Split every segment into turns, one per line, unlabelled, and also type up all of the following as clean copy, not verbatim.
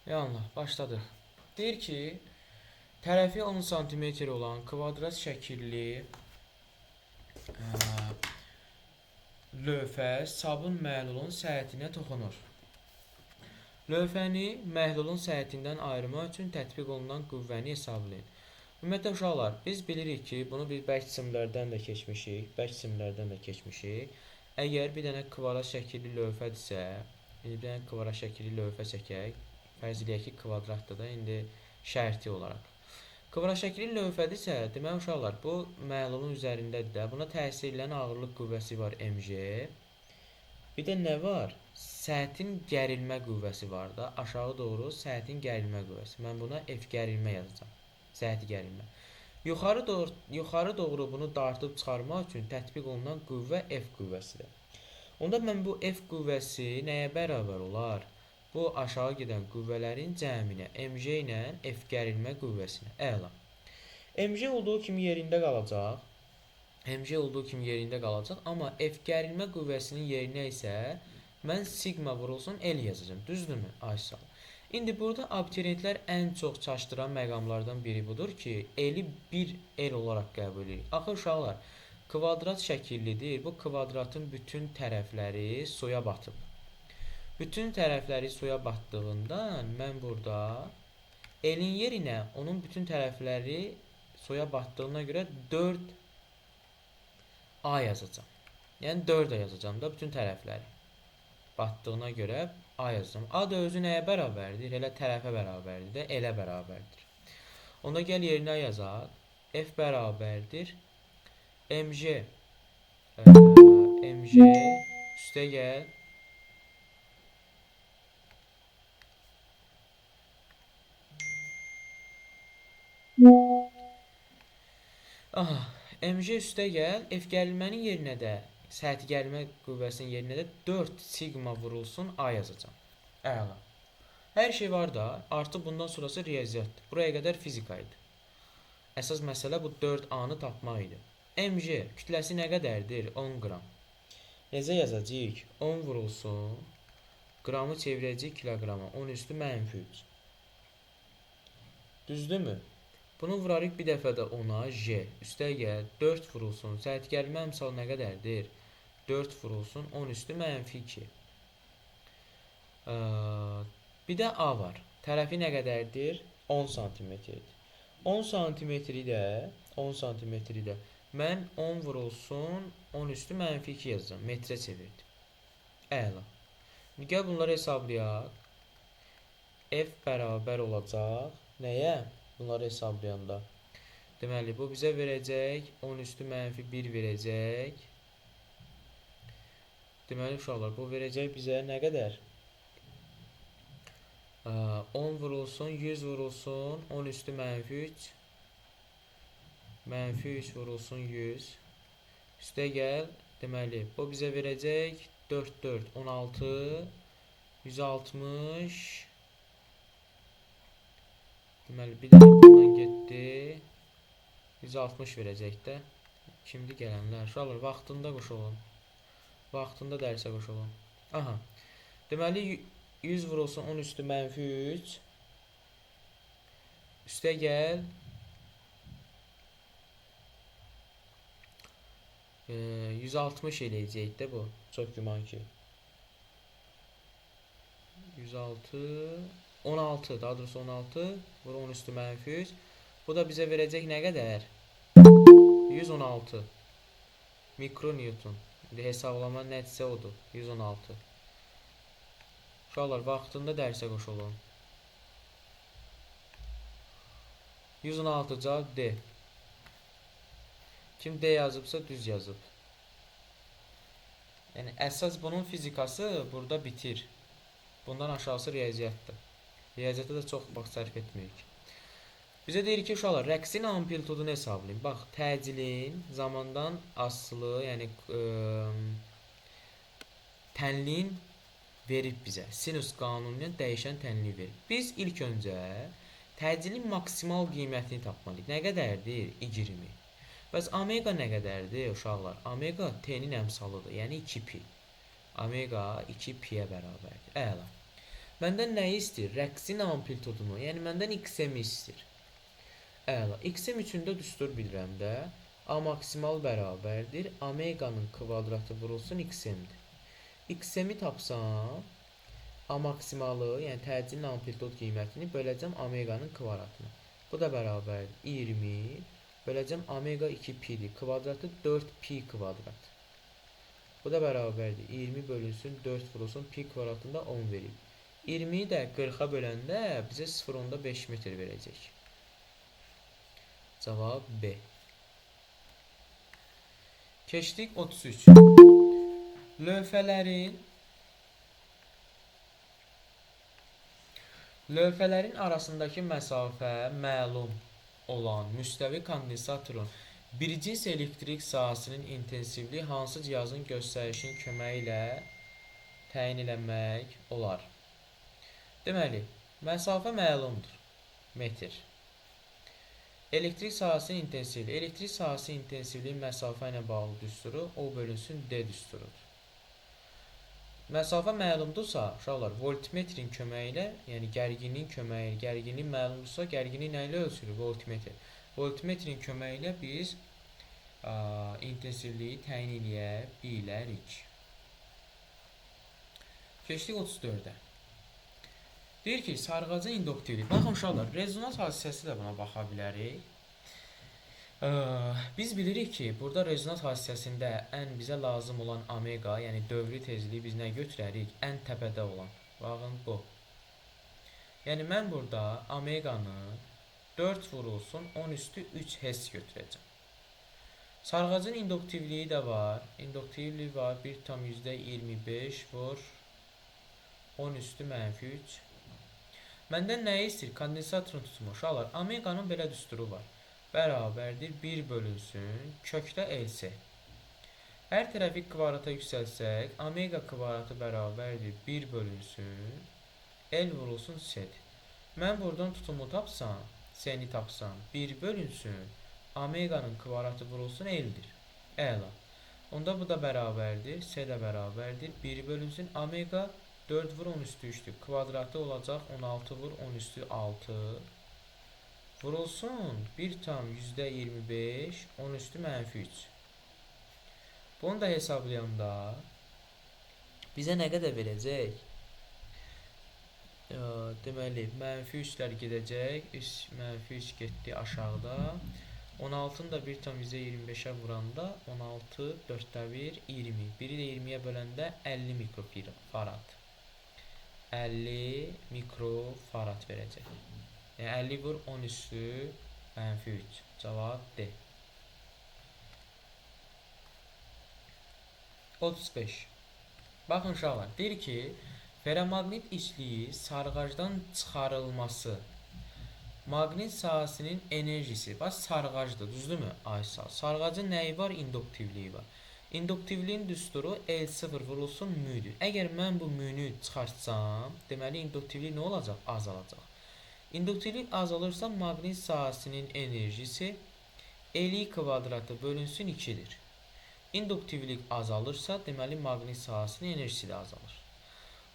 Yanlış, başladıq. Deyir ki, tərəfi 10 sm olan kvadrat şəkilli lövhə sabun məhlulun səthinə toxunur. Lövhəni məhlulun səthindən ayırmaq üçün tətbiq olunan qüvvəni hesablayın. Ümumiyyətlə uşaqlar, biz bilirik ki, bunu biz bərk simlərdən də keçmişik. Əgər bir dənə kvadrat şəkilli lövhədirsə, bir dənə kvadrat şəkilli lövhə çəkək. Fərz eləyək ki, kvadratdır da, indi şərti olaraq. Kvadrat şəkilli lövhədirsə, deməli uşaqlar, bu məhlulun üzərindədir də. Buna təsir edən ağırlıq qüvvəsi var mg. Bir də nə var? Səthin gərilmə qüvvəsi var da. Aşağı doğru səthin gərilmə qüvvəsi. Mən buna F gərilmə yazacağım. Səthi gərilmə. Yuxarı doğru bunu dartıb çıxarmaq üçün tətbiq olunan qüvvə F qüvvəsidir. Onda mən bu F qüvvəsi nəyə bərabər olar? Bu aşağı gedən qüvvələrin cəminə, mg ilə F gərilmə qüvvəsinə. Əla. mg olduğu kimi yerində qalacaq. Amma F gərilmə qüvvəsinin yerinə isə mən sigma vurulsun L yazacağım. Düzdürmü? Aysal. İndi burada abituriyentlər ən çox çaşdıran məqamlardan biri budur ki, L-i 1 L olaraq qəbul edirik. Axı uşaqlar, kvadrat şəkillidir. Bu kvadratın bütün tərəfləri suya batıb. Bütün tərəfləri suya batdığından mən burada L-in yerinə onun bütün tərəfləri suya batdığına görə 4A yazacağım. Yəni 4A yazacağım da bütün tərəfləri batdığına görə A yazacağım. A da özü nəyə bərabərdir? Elə tərəfə bərabərdir də, L-ə bərabərdir. Onda gəl yerinə yazaq. F bərabərdir mg üstə gəl mg üstə gəl F gərilmənin yerinə də səthi gərilmə qüvvəsinin yerinə də 4 sigma vurulsun A yazacağım. Əla. Hər şey var da, artıq bundan sonrası riyaziyyatdır. Buraya qədər fizika idi. Əsas məsələ bu 4A-nı tapmaq idi. mg kütləsi nə qədərdir? 10 qram. Necə yazacağıq? 10 vurulsun, qramı çevirəcəyik kiloqrama. 10 üstü -3. Düzdürmü? Bunu vurarıq bir dəfə də 10-a J. Üstə gəl 4 vurulsun. Səthi gərilmə əmsalı nə qədərdir? 4 vurulsun 10 üstü -2. Bir də A var. Tərəfi nə qədərdir? 10 cm-dir. 10 cm-i də mən 10 vurulsun 10 üstü -2 yazacağım. Metrə çevirdim. Əla. Gəl bunları hesablayaq. F bərabər olacaq. Nəyə? Bunları hesablayanda. Deməli, bu bizə verəcək 10 üstü -1 verəcək. Deməli, uşaqlar, bu verəcək bizə nə qədər? 10 vurulsun, 100 vurulsun, 10 üstü -3. -3 vurulsun 100. Üstə gəl. Deməli, bu bizə verəcək 4, 4, 16, 160. Deməli, bir dənə bundan getdi. 160 verəcək də. Kimdir gələnlər? Uşaqlar, vaxtında qoşulun. Vaxtında dərsə qoşulun. Aha. Deməli, 100 vurulsun 10 üstü -3. Üstə gəl. 160 eləyəcək də bu. Çox güman ki. 106, 16, daha doğrusu 16 vur 10 üstü -3. Bu da bizə verəcək nə qədər? 116 mikronewton. İndi hesablama nəticə odur. 116. Uşaqlar, vaxtında dərsə qoşulun. 116 cavab D. Kim D yazıbsa düz yazıb. Yəni əsas bunun fizikası burada bitir. Bundan aşağısı riyaziyyatdır. Riyaziyyata da çox vaxt sərf etmirik. Bizə deyir ki, uşaqlar, rəqsin amplitudunu hesablayın. Bax, təcilin zamandan asılı, yəni tənliyin verib bizə. Sinus qanununun dəyişən tənliyi verib. Biz ilk öncə təcilin maksimal qiymətini tapmalıyıq. Nə qədərdir? 20. Bəs omega nə qədərdir uşaqlar? Omega T-nin əmsalıdır, yəni 2pi. Omega 2piyə bərabərdir. Əla. Məndən nəyi istəyir? Rəqsin amplitudunu. Yəni məndən XM-i istəyir. Əla. XM üçün də düstur bilirəm də. A maksimal bərabərdir. Omeqanın kvadratı vurulsun XM-dir. XM-i tapsam, A maksimalı, yəni təcilin amplitud qiymətini böləcəm omeqanın kvadratına. Bu da bərabərdir 20 böləcəm omega 2 pi-dir. Kvadratı 4 pi kvadrat. Bu da bərabərdir 20 bölünsün 4 vurulsun pi kvadratında 10 verir. 20-yi də 40-a böləndə bizə 0.5 metr verəcək. Cavab B. Keçdik 33. Lövhələrin arasındakı məsafə məlum olan müstəvi kondensatorun bircins elektrik sahəsinin intensivliyi hansı cihazın göstərişinin köməyi ilə təyin eləmək olar? Deməli, məsafə məlumdur. Metr. Elektrik sahəsinin intensivliyi. Elektrik sahəsinin intensivliyi məsafə ilə bağlı düsturu O bölünsün D düsturudur. Məsafə məlumdursa, uşaqlar, voltmetrin köməyi ilə, yəni gərginliyin köməyi ilə, gərginlik məlumdursa, gərginlik nə ilə ölçülür? Voltmetr. Voltmetrin köməyi ilə biz intensivliyi təyin eləyə bilərik. Keçdik 34-ə. Deyir ki, sarğacın induktivliyi. Baxın uşaqlar, rezonans hadisəsi də buna baxa bilərik. Biz bilirik ki, burada rezonans hadisəsində ən bizə lazım olan omega, yəni dövri tezliyi biz nə götürərik? Ən təpədə olan. Baxın bu. Yəni mən burada omeganı 4 vurulsun 10 üstü 3 Hz götürəcəm. Sarğacın induktivliyi də var. İnduktivliyi var 1,25 vur 10 üstü mənfi 3. Məndən nəyi istəyir? Kondensatorun tutumu. Uşaqlar, omeganın belə düsturu var. Bərabərdir 1 bölünsün kökdə LC. Hər tərəfi kvadrata yüksəlsək, omega kvadratı bərabərdir 1 bölünsün L vurulsun C-dir. Mən buradan tutumu tapsam, C-ni tapsam, 1 bölünsün omeganın kvadratı vurulsun L-dir. Əla. Onda bu da bərabərdir, C də bərabərdir 1 bölünsün omega 4 vur 10 üstü 3'dür. Kvadratı olacaq 16 vur 10 üstü 6. Vurulsun 1 tam %25 10 üstü mənfi 3. Bunu da hesablayanda bizə nə qədər verəcək? Deməli, mənfi 3'lər gedəcək. Mənfi 3 getdi aşağıda. 16'ın da 1 tam %25'ə vuranda 16 4'də 1 20. Biri də 20'yə böləndə 50 mikrofarad. 50 mikrofarad verəcək. Yəni 50 vur 10 üstü mənfi 3. Cavab D. 35. Baxın uşaqlar, deyir ki, feromaqnit içliyi sarğacdan çıxarılması maqnit sahəsinin enerjisi. Bax, sarğacdır, düzdürmü? Aysal. Sarğacın nəyi var? İnduktivliyi var. İnduktivliyin düsturu L0 vurulsun müdür. Əgər mən bu münü çıxartsam, deməli induktivlik nə olacaq? Azalacaq. İnduktivlik azalırsa maqnit sahəsinin enerjisi L kvadratı bölünsün 2'dir. İnduktivlik azalırsa, deməli maqnit sahəsinin enerjisi də azalır.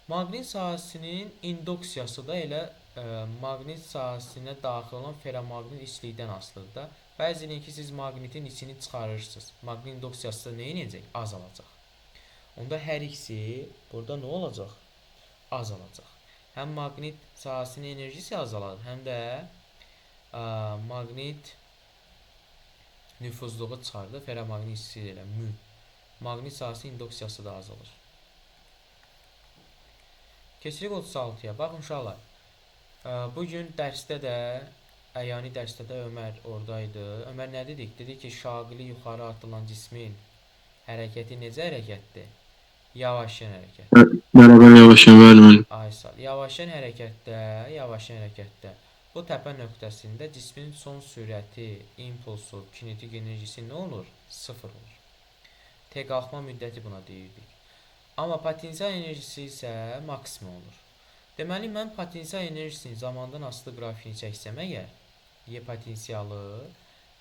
Maqnit sahəsinin induksiyası da elə maqnit sahəsinə daxil olan feromaqnit içlikdən asılıdır da. Bəzən ki, siz maqnitin içini çıxarırsınız. Maqnit induksiyası da nə edəcək? Azalacaq. Onda hər ikisi burada nə olacaq? Azalacaq. Həm maqnit sahəsinin enerjisi azalar, həm də maqnit nüfuzluğu çıxardı. Feromaqnit içliyi ilə mü. Maqnit sahəsinin induksiyası da azalır. Keçirik 36'ya. Baxın uşaqlar. Bugün dərsdə də, əyani dərsdə də Ömər oradaydı. Ömər nə dedik? Dedik ki, şaqili yuxarı atılan cismin hərəkəti necə hərəkətdir? Yavaşlayan hərəkət.
Bərabər yavaşlayan müəllim.
Aysal. Yavaşlayan hərəkətdə bu təpə nöqtəsində cismin son sürəti, impulsu, kinetik enerjisi nə olur? 0 olur. Tək qalxma müddəti buna deyirdik. Amma potensial enerjisi isə maksimum olur. Deməli, mən potensial enerjisini zamandan asılı qrafiğini çəksəm əgər, Y potensialı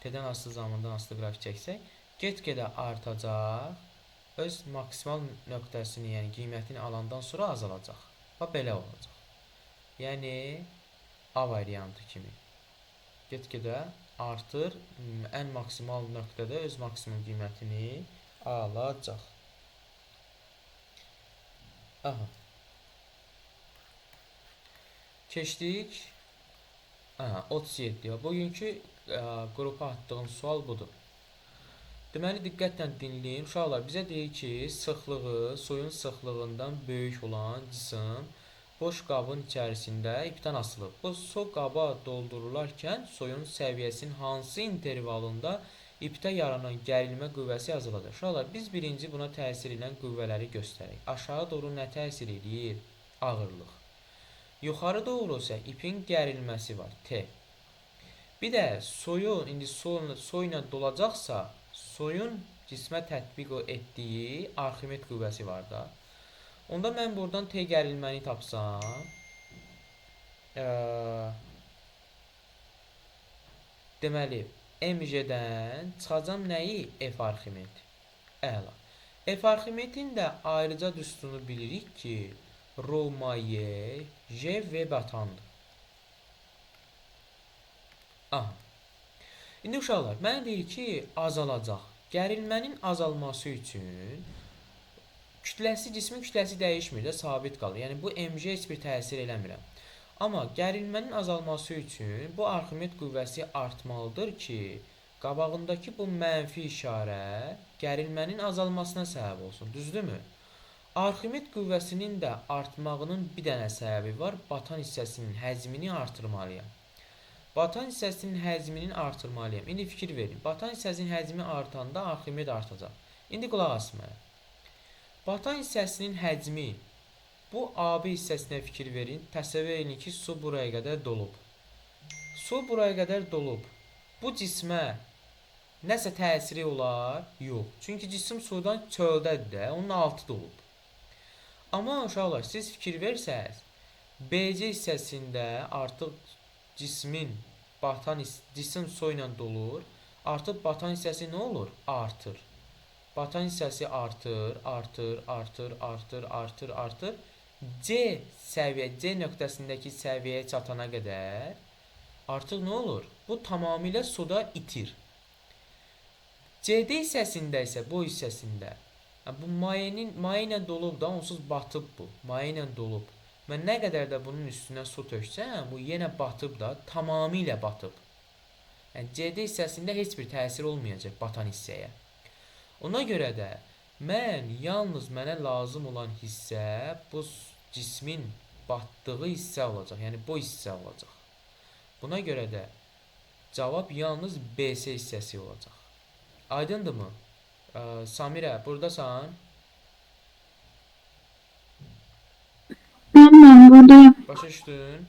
T'dən asılı zamandan asılı qrafik çəksək, get-gedə artacaq, öz maksimal nöqtəsini, yəni qiymətini alandan sonra azalacaq. Və belə olacaq. Yəni A variantı kimi. Get-gedə artır, ən maksimal nöqtədə öz maksimum qiymətini alacaq. Aha. Keçdik. Aha, 37. Bugünkü qrupa atdığım sual budur. Deməli, diqqətlə dinləyin. Uşaqlar bizə deyir ki, sıxlığı suyun sıxlığından böyük olan cisim boş qabın içərisində ipdən asılıb. Bu su qaba doldurularkən suyun səviyyəsinin hansı intervalında ipdə yaranan gərilmə qüvvəsi yazılacaq. Uşaqlar, biz birinci buna təsir edən qüvvələri göstərək. Aşağı doğru nə təsir edir? Ağırlıq. Yuxarı doğru isə ipin gərilməsi var, T. Bir də suyu, indi su ilə dolacaqsa, suyun cismə tətbiq etdiyi Arximed qüvvəsi var da. Onda mən buradan T gərilməni tapsam, deməli, mg'dən çıxacam nəyi? F Arximed. Əla. F Arximedin də ayrıca düsturunu bilirik ki, rho maye, J və batandır. Aha. İndi uşaqlar, mənə deyir ki, azalacaq. Gərilmənin azalması üçün cismin kütləsi dəyişmir də, sabit qalır. Yəni bu mg heç bir təsir eləmir. Amma gərilmənin azalması üçün bu Arximed qüvvəsi artmalıdır ki, qabağındakı bu mənfi işarə gərilmənin azalmasına səbəb olsun. Düzdürmü? Arximed qüvvəsinin də artmağının bir dənə səbəbi var. Batan hissəsinin həcmini artırmalıyam. Batan hissəsinin həcmini artırmalıyam. İndi fikir verin. Batan hissəsinin həcmi artanda Arximed artacaq. İndi qulaq asın mənə. Batan hissəsinin həcmi, bu AB hissəsinə fikir verin. Təsəvvür edin ki, su buraya qədər dolub. Su buraya qədər dolub. Bu cismə nəsə təsiri olar? Yox. Çünki cisim sudan çöldədir də, onun altı dolub. Amma uşaqlar, siz fikir versəniz, BC hissəsində artıq cisim su ilə dolur. Artıq batan hissəsi nə olur? Artır. Batan hissəsi artır. C nöqtəsindəki səviyyəyə çatana qədər artıq nə olur? Bu tamamilə suda itir. CD hissəsində isə bu hissəsində bu maye ilə dolub da, onsuz batıb bu. Maye ilə dolub. Mən nə qədər də bunun üstünə su töksəm, bu yenə batıb da, tamamilə batıb. Yəni CD hissəsində heç bir təsir olmayacaq batan hissəyə. Ona görə də mən yalnız mənə lazım olan hissə bu cismin batdığı hissə olacaq. Yəni bu hissə olacaq. Buna görə də cavab yalnız BC hissəsi olacaq. Aydındırmı? Samirə, buradasan?
Mən buradayım.
Başa düşdün?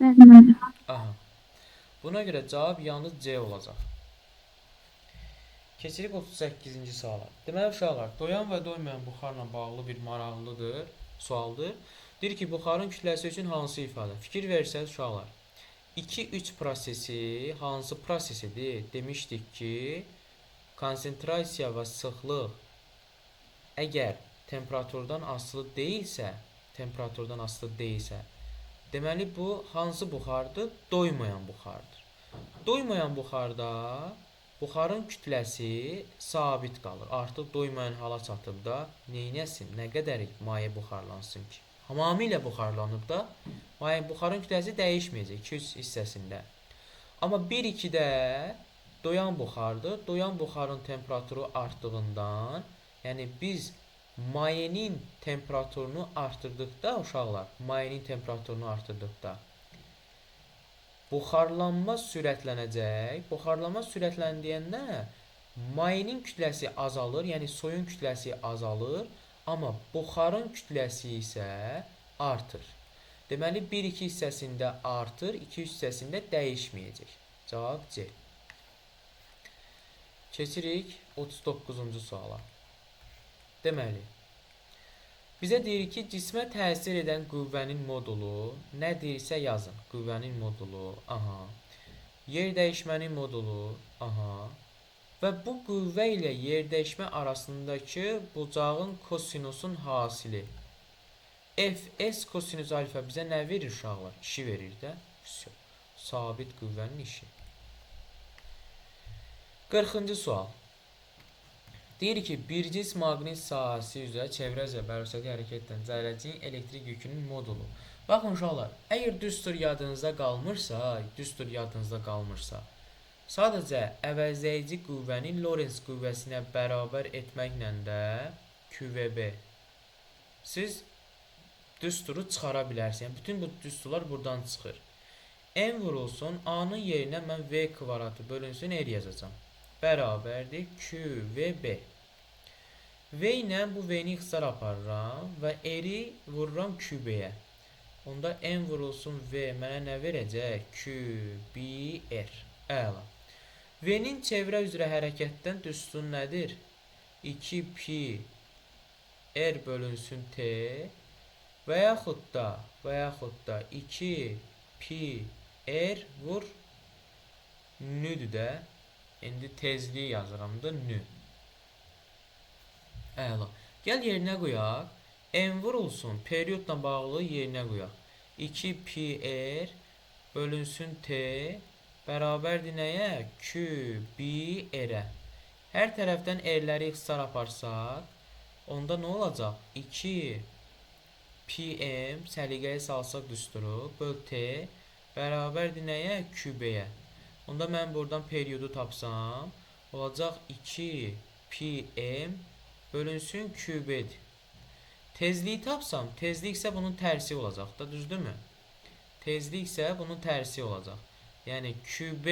Mən.
Aha. Buna görə cavab yalnız C olacaq. Keçirik 38-ci suala. Deməli uşaqlar, doyan və doymayan buxarla bağlı bir maraqlıdır, sualdır. Deyir ki, buxarın kütləsi üçün hansı ifadə? Fikir versəniz uşaqlar. 2-3 prosesi hansı prosesidir? Demişdik ki, konsentrasiya və sıxlıq əgər temperaturdan asılı deyilsə, deməli bu hansı buxardır? Doymayan buxardır. Doymayan buxarda buxarın kütləsi sabit qalır. Artıq doymayan hala çatıb da neynəsin? Nə qədər maye buxarlansın ki? Tamamilə buxarlanıb da buxarın kütləsi dəyişməyəcək 2-3 hissəsində. Amma 1-2-də doyan buxardır. Doyan buxarın temperaturu artdığından, yəni biz mayenin temperaturunu artırdıqda uşaqlar, buxarlanma sürətlənəcək. Buxarlanma sürətləndiyəndə mayenin kütləsi azalır, yəni suyun kütləsi azalır, amma buxarın kütləsi isə artır. Deməli 1-2 hissəsində artır, 2-3 hissəsində dəyişməyəcək. Cavab C. Keçirik 39-cu suala. Deməli, bizə deyir ki, cismə təsir edən qüvvənin modulu nədirsə yazın. Qüvvənin modulu, aha. Yer dəyişmənin modulu, aha. Və bu qüvvə ilə yer dəyişmə arasındakı bucağın kosinusun hasili. Fs kosinüs alfa bizə nə verir uşaqlar? İşi verir də. Vəsə. Sabit qüvvənin işi. 40-cı sual. Deyir ki, bir cis maqnit sahəsi üzrə çevrə zəbərusəti hərəkət edən zərrəciyin elektrik yükünün modulu. Baxın uşaqlar, əgər düstur yadınızda qalmırsa, sadəcə əvəzləyici qüvvəni Lorentz qüvvəsinə bərabər etməklə də QVB siz düsturu çıxara bilərsiniz. Yəni, bütün bu düsturlar buradan çıxır. M vurulsun, A-nın yerinə mən V kvadratı bölünsün R yazacağam. Bərabərdir QVB. V ilə bu V-ni ixtisar aparıram və R-i vururam QB-yə. Onda M vurulsun V mənə nə verəcək? QBR. Əla. V-nin çevrə üzrə hərəkətdən düsturu nədir? 2pi R bölünsün T və yaxud da 2pi R vur nüdür də. İndi tezliyi yazıram da nü. Əla. Gəl yerinə qoyaq. M vurulsun, periyodla bağlı yerinə qoyaq. 2pi R bölünsün T bərabərdir nəyə? QB-R-ə. Hər tərəfdən R-ləri ixtisar aparsaq, onda nə olacaq? 2 PM səliqəyə salsaq düsturu böl T bərabərdir nəyə? QB-yə. Onda mən buradan periyodu tapsam, olacaq 2 PM bölünsün QB-dir. Tezliyi tapsam, tezlik isə bunun tərsi olacaq da, düzdürmü? Tezlik isə bunun tərsi olacaq. Yəni QB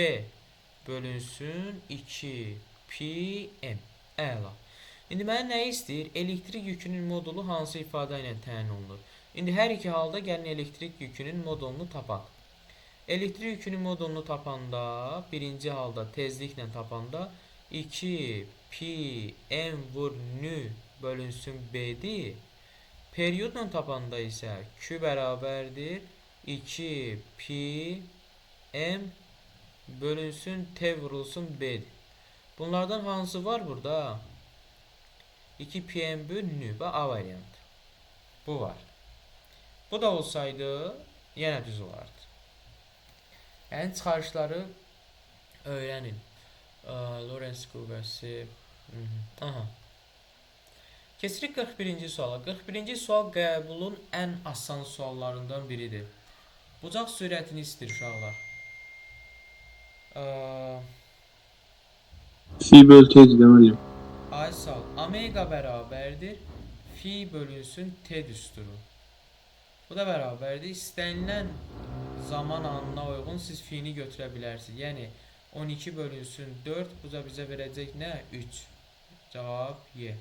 bölünsün 2 PM. Əla. İndi mənə nə istəyir? Elektrik yükünün modulu hansı ifadə ilə təyin olunur? İndi hər iki halda gəlin elektrik yükünün modulunu tapaq. Elektrik yükünün modulunu tapanda, birinci halda tezliklə tapanda 2 pi m vur nü bölünsün b'dir. Periyodla tapanda isə q bərabərdir 2 pi m bölünsün t vurulsun b'dir. Bunlardan hansı var burada? 2 pi m bölü nü və A variantı. Bu var. Bu da olsaydı yenə düz olardı. Yəni çıxarışları öyrənin. Lorentz qüvvəsi. Aha. Keçirik 41-ci suala. 41-ci sual qəbulun ən asan suallarından biridir. Bucaq sürətini istəyir uşaqlar.
Fi bölü T'dir deməli.
Ay sağ ol. Omega bərabərdir fi bölünsün T düsturu. Bu da bərabərdir. İstənilən zaman anına uyğun siz fi'ni götürə bilərsiniz. Yəni 12 bölünsün 4 bu da bizə verəcək nə? 3. Cavab Y.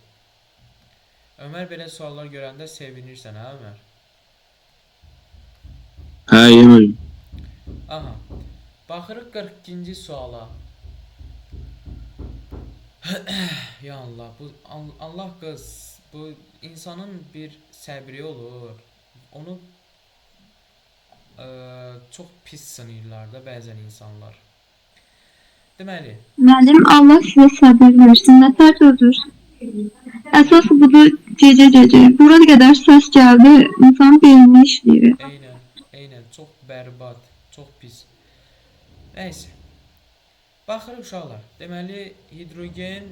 Ömər belə suallar görəndə sevinirsən, hə Ömər?
Hə, yeməlim.
Aha. Baxırıq 42-ci suala. Ya Allah, bu Allah qız, bu insanın bir səbri olur. Onu çox pis sınırlar da bəzən insanlar. Deməli,
Müəllim, Allah sizə səbir versin. Nə tər dözdür? Əsas budur gecə. Bura qədər səs gəldi, insan beynini işləyir.
eynən, çox bərbad, çox pis. Nəysə. Baxırıq uşaqlar. Deməli, hidrogen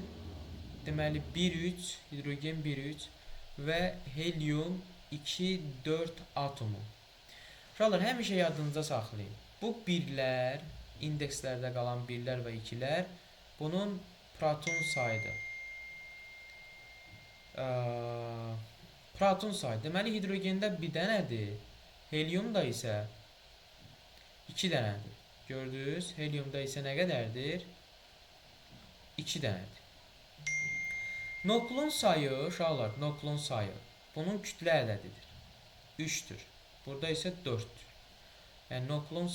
1-3, hidrogen 1-3 və helium 2-4 atomu. Uşaqlar, həmişə yadınızda saxlayın. Bu birlər, indekslərdə qalan birlər və ikilər bunun proton sayıdır. Proton sayı. Deməli, hidrogəndə bir dənədir. Heliumda isə 2 dənədir. Gördünüz? Heliumda isə nə qədərdir? 2 dənədir. Noklun sayı, uşaqlar, noklun sayı. Bunun kütlə ədədidir. 3'tür. Burada isə 4'tür. Yəni noklun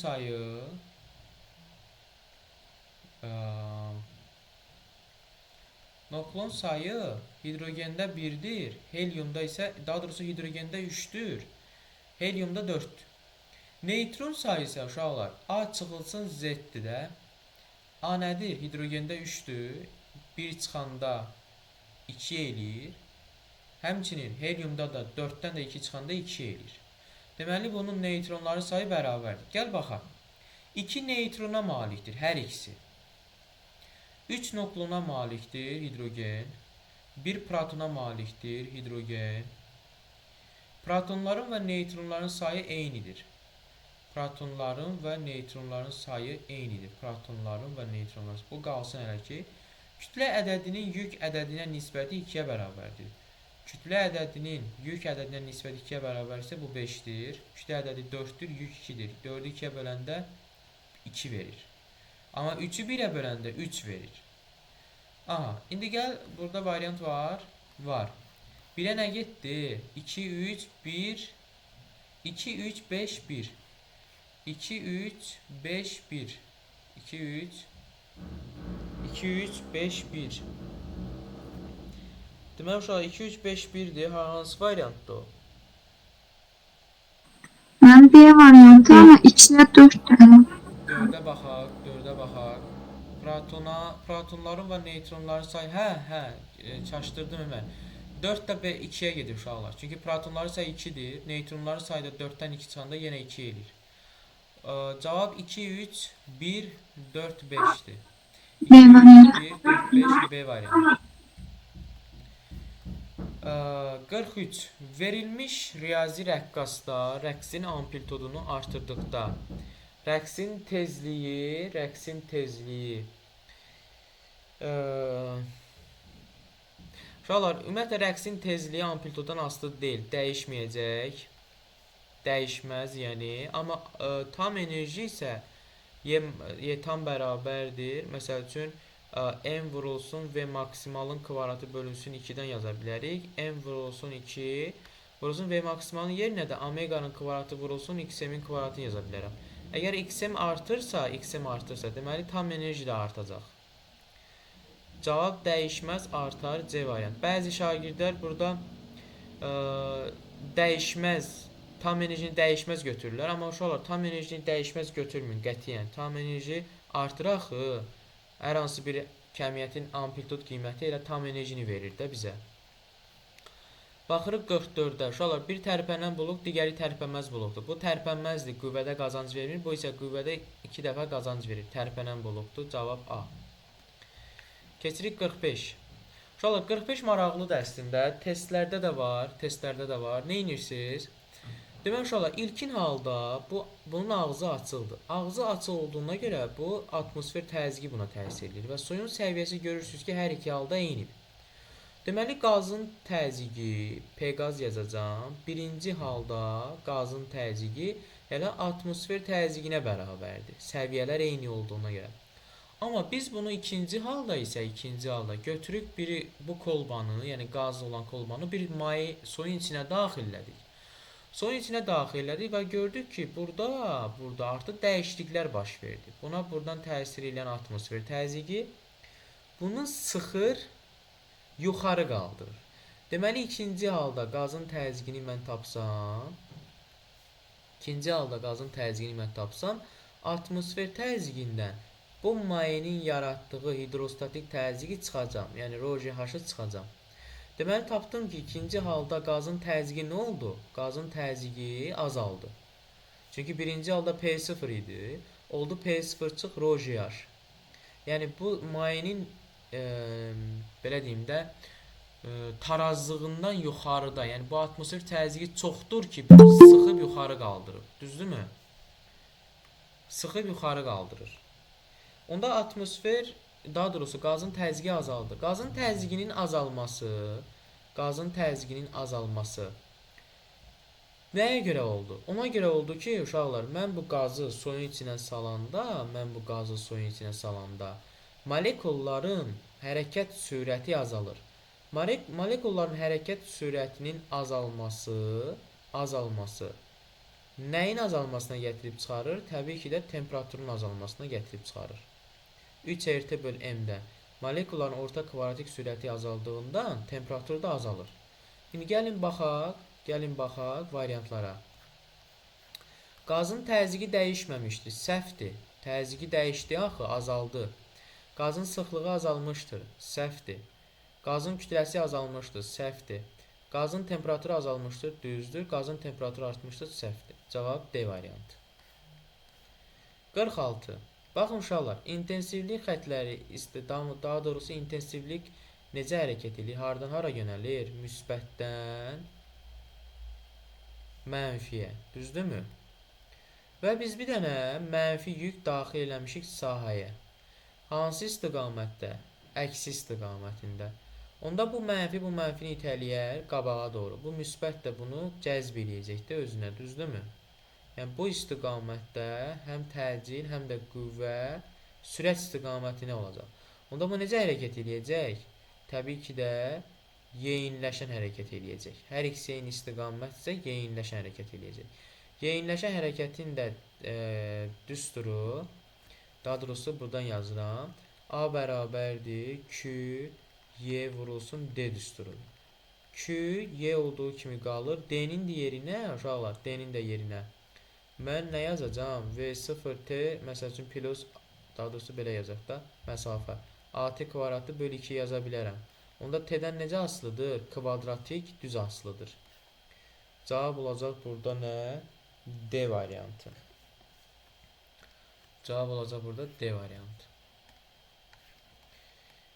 sayı hidrogəndə 1'dir. Heliumda isə, daha doğrusu hidrogəndə 3'tür. Heliumda 4'tür. Neutron sayı isə uşaqlar A çıxılsın Z'dir də. A nədir? Hidrogəndə 3'tür. 1 çıxanda 2 eləyir. Həmçinin heliumda da 4-dən də 2 çıxanda 2 eləyir. Deməli bunun neytronları sayı bərabərdir. Gəl baxaq. 2 neytrona malikdir hər ikisi. 3 nukleona malikdir hidrogen. 1 protona malikdir hidrogen. Protonların və neytronların sayı eynidir. Protonların və neytronların sayı eynidir. Protonların və neytronların. Bu qalsın hələ ki. Kütlə ədədinin yük ədədinə nisbəti 2-yə bərabərdir. Kütlə ədədinin yük ədədinə nisbəti 2-yə bərabərsə bu 5-dir. Kütlə ədədi 4-dür, yük 2-dir. 4-ü 2-yə böləndə 2 verir. Amma 3-ü 1-ə böləndə 3 verir. Aha, indi gəl burada variant var. Var. 1-ə nə getdi? 2, 3, 1, 2, 3, 5, 1. 2, 3, 5, 1. 2, 3, 2, 3, 5, 1. Deməli uşaq 2, 3, 5, 1-dir. Hansı variantdır o?
Mən B variantı, amma içinə 4 dənə.
4-ə baxaq, 4-ə baxaq. Protonların və neytronların sayı, çaşdırdım hemen. 4 də 2-yə gedir uşaqlar. Çünki protonların sayı 2-dir, neytronların sayı da 4-dən 2 çıxanda yenə 2 eləyir. Cavab 2, 3, 1, 4, 5-dir. 2, 3, 1, 4, 5, B variantı. 43. Verilmiş riyazi rəqqasda rəqsin amplitudunu artırdıqda rəqsin tezliyi uşaqlar, ümumiyyətlə rəqsin tezliyi amplitudan asılı deyil, dəyişməyəcək, dəyişməz yəni, amma tam enerji isə Y tam bərabərdir. Məsəl üçün M vurulsun V maksimalın kvadratı bölünsün 2-dən yaza bilərik. M vurulsun 2 vurulsun V maksimalın yerinə də omeganın kvadratı vurulsun XM-in kvadratını yaza bilərəm. Əgər XM artırsa, deməli tam enerji də artacaq. Cavab dəyişməz, artar, C variant. Bəzi şagirdlər burada dəyişməz, tam enerjini dəyişməz götürürlər. Amma uşaqlar tam enerjini dəyişməz götürməyin qətiyyən. Tam enerji artır axı. Hər hansı bir kəmiyyətin amplitud qiyməti elə tam enerjini verir də bizə. Baxırıq 44-də. Uşaqlar bir tərpənən buluq, digəri tərpənməz buluqdur. Bu tərpənməzdir, qüvvədə qazanc vermir. Bu isə qüvvədə 2 dəfə qazanc verir. Tərpənən buluqdur. Cavab A. Keçirik 45. Uşaqlar 45 maraqlıdır əslində. Testlərdə də var. Nə edirsiniz? Demək uşaqlar, ilkin halda bunun ağzı açıldı. Ağzı açıq olduğuna görə bu atmosfer təzyiqi buna təsir edir və suyun səviyyəsi görürsünüz ki, hər iki halda eynidir. Deməli qazın təzyiqi, P qaz yazacağam. Birinci halda qazın təzyiqi elə atmosfer təzyiqinə bərabərdir. Səviyyələr eyni olduğuna görə. Amma biz bunu ikinci halda götürüb bu kolbanı, yəni qazlı olan kolbanı bir maye suyun içinə daxillədik. Suyun içinə daxillədik və gördük ki, burada artıq dəyişikliklər baş verdi. Buna buradan təsir edən atmosfer təzyiqi bunu sıxır, yuxarı qaldırır. Deməli, ikinci halda qazın təzyiqini mən tapsam, atmosfer təzyiqindən bu mayenin yaratdığı hidrostatik təzyiqi çıxacam, yəni ρGH-ı çıxacam. Deməli, tapdım ki, ikinci halda qazın təzyiqi nə oldu? Qazın təzyiqi azaldı. Çünki birinci halda P0 idi. Oldu P0 çıx ρGH. Yəni, bu mayenin, belə deyim də, tarazlığından yuxarıda, yəni bu atmosfer təzyiqi çoxdur ki, bunu sıxıb yuxarı qaldırır. Düzdürmü? Sıxıb yuxarı qaldırır. Onda atmosfer, daha doğrusu qazın təzyiqi azaldı. Qazın təzyiqinin azalması nəyə görə oldu? Ona görə oldu ki, uşaqlar, mən bu qazı suyun içinə salanda molekulların hərəkət sürəti azalır. Molekulların hərəkət sürətinin azalması nəyin azalmasına gətirib çıxarır? Təbii ki də temperaturun azalmasına gətirib çıxarır. 3/m-də molekulların orta kvadratik sürəti azaldığından temperatur da azalır. İndi gəlin baxaq variantlara. Qazın təzyiqi dəyişməmişdir, səhvdir. Təzyiqi dəyişdi axı, azaldı. Qazın sıxlığı azalmışdır, səhvdir. Qazın kütləsi azalmışdır, səhvdir. Qazın temperaturu azalmışdır, düzdür. Qazın temperaturu artmışdır, səhvdir. Cavab D variantı. 46. Baxın uşaqlar, intensivlik xəttləri daha doğrusu intensivlik necə hərəkət edir? Hardan hara yönəlir? Müsbətdən mənfiyə. Düzdürmü? Və biz bir dənə mənfi yük daxil eləmişik sahəyə. Hansı istiqamətdə? Əksi istiqamətində. Onda bu mənfini itələyər qabağa doğru. Bu müsbət də bunu cəzb eləyəcəkdir özünə, düzdürmü? Yəni bu istiqamətdə həm təcil, həm də qüvvə sürət istiqamətinə olacaq. Onda bu necə hərəkət eləyəcək? Təbii ki də yeyinləşən hərəkət eləyəcək. Hər ikisi eyni istiqamətsə yeyinləşən hərəkət eləyəcək. Yeyinləşən hərəkətin də düsturu, daha doğrusu buradan yazıram. A bərabərdir Q, Y vurulsun D düsturu. Q, Y olduğu kimi qalır. D-nin də yerinə, uşaqlar, D-nin də yerinə. Mən nə yazacağam? V0T, məsəl üçün plus, daha doğrusu belə yazaq da, məsafə. AT kvadratı bölü 2 yaza bilərəm. Onda T-dən necə asılıdır? Kvadratik düz asılıdır. Cavab olacaq burada nə? D variantı. Cavab olacaq burada D variantı.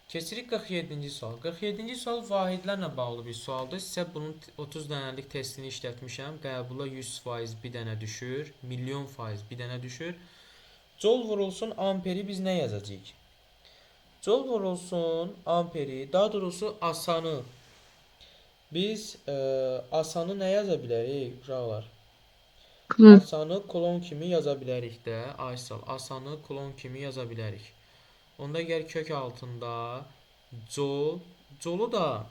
Keçirik 47-ci sual. 47-ci sual vahidlərlə bağlı bir sualdır. Sizə bunun 30 dənəlik testini işlətmişəm. Qəbula 100% bir dənə düşür. Milyon faiz bir dənə düşür. Joule vurulsun amperi biz nə yazacağıq? Joule vurulsun amperi, daha doğrusu asanı. Biz asanı nə yaza bilərik uşaqlar? Asanı kulon kimi yaza bilərik də. Aysal, asanı kulon kimi yaza bilərik. Onda gəl kök altında Joule da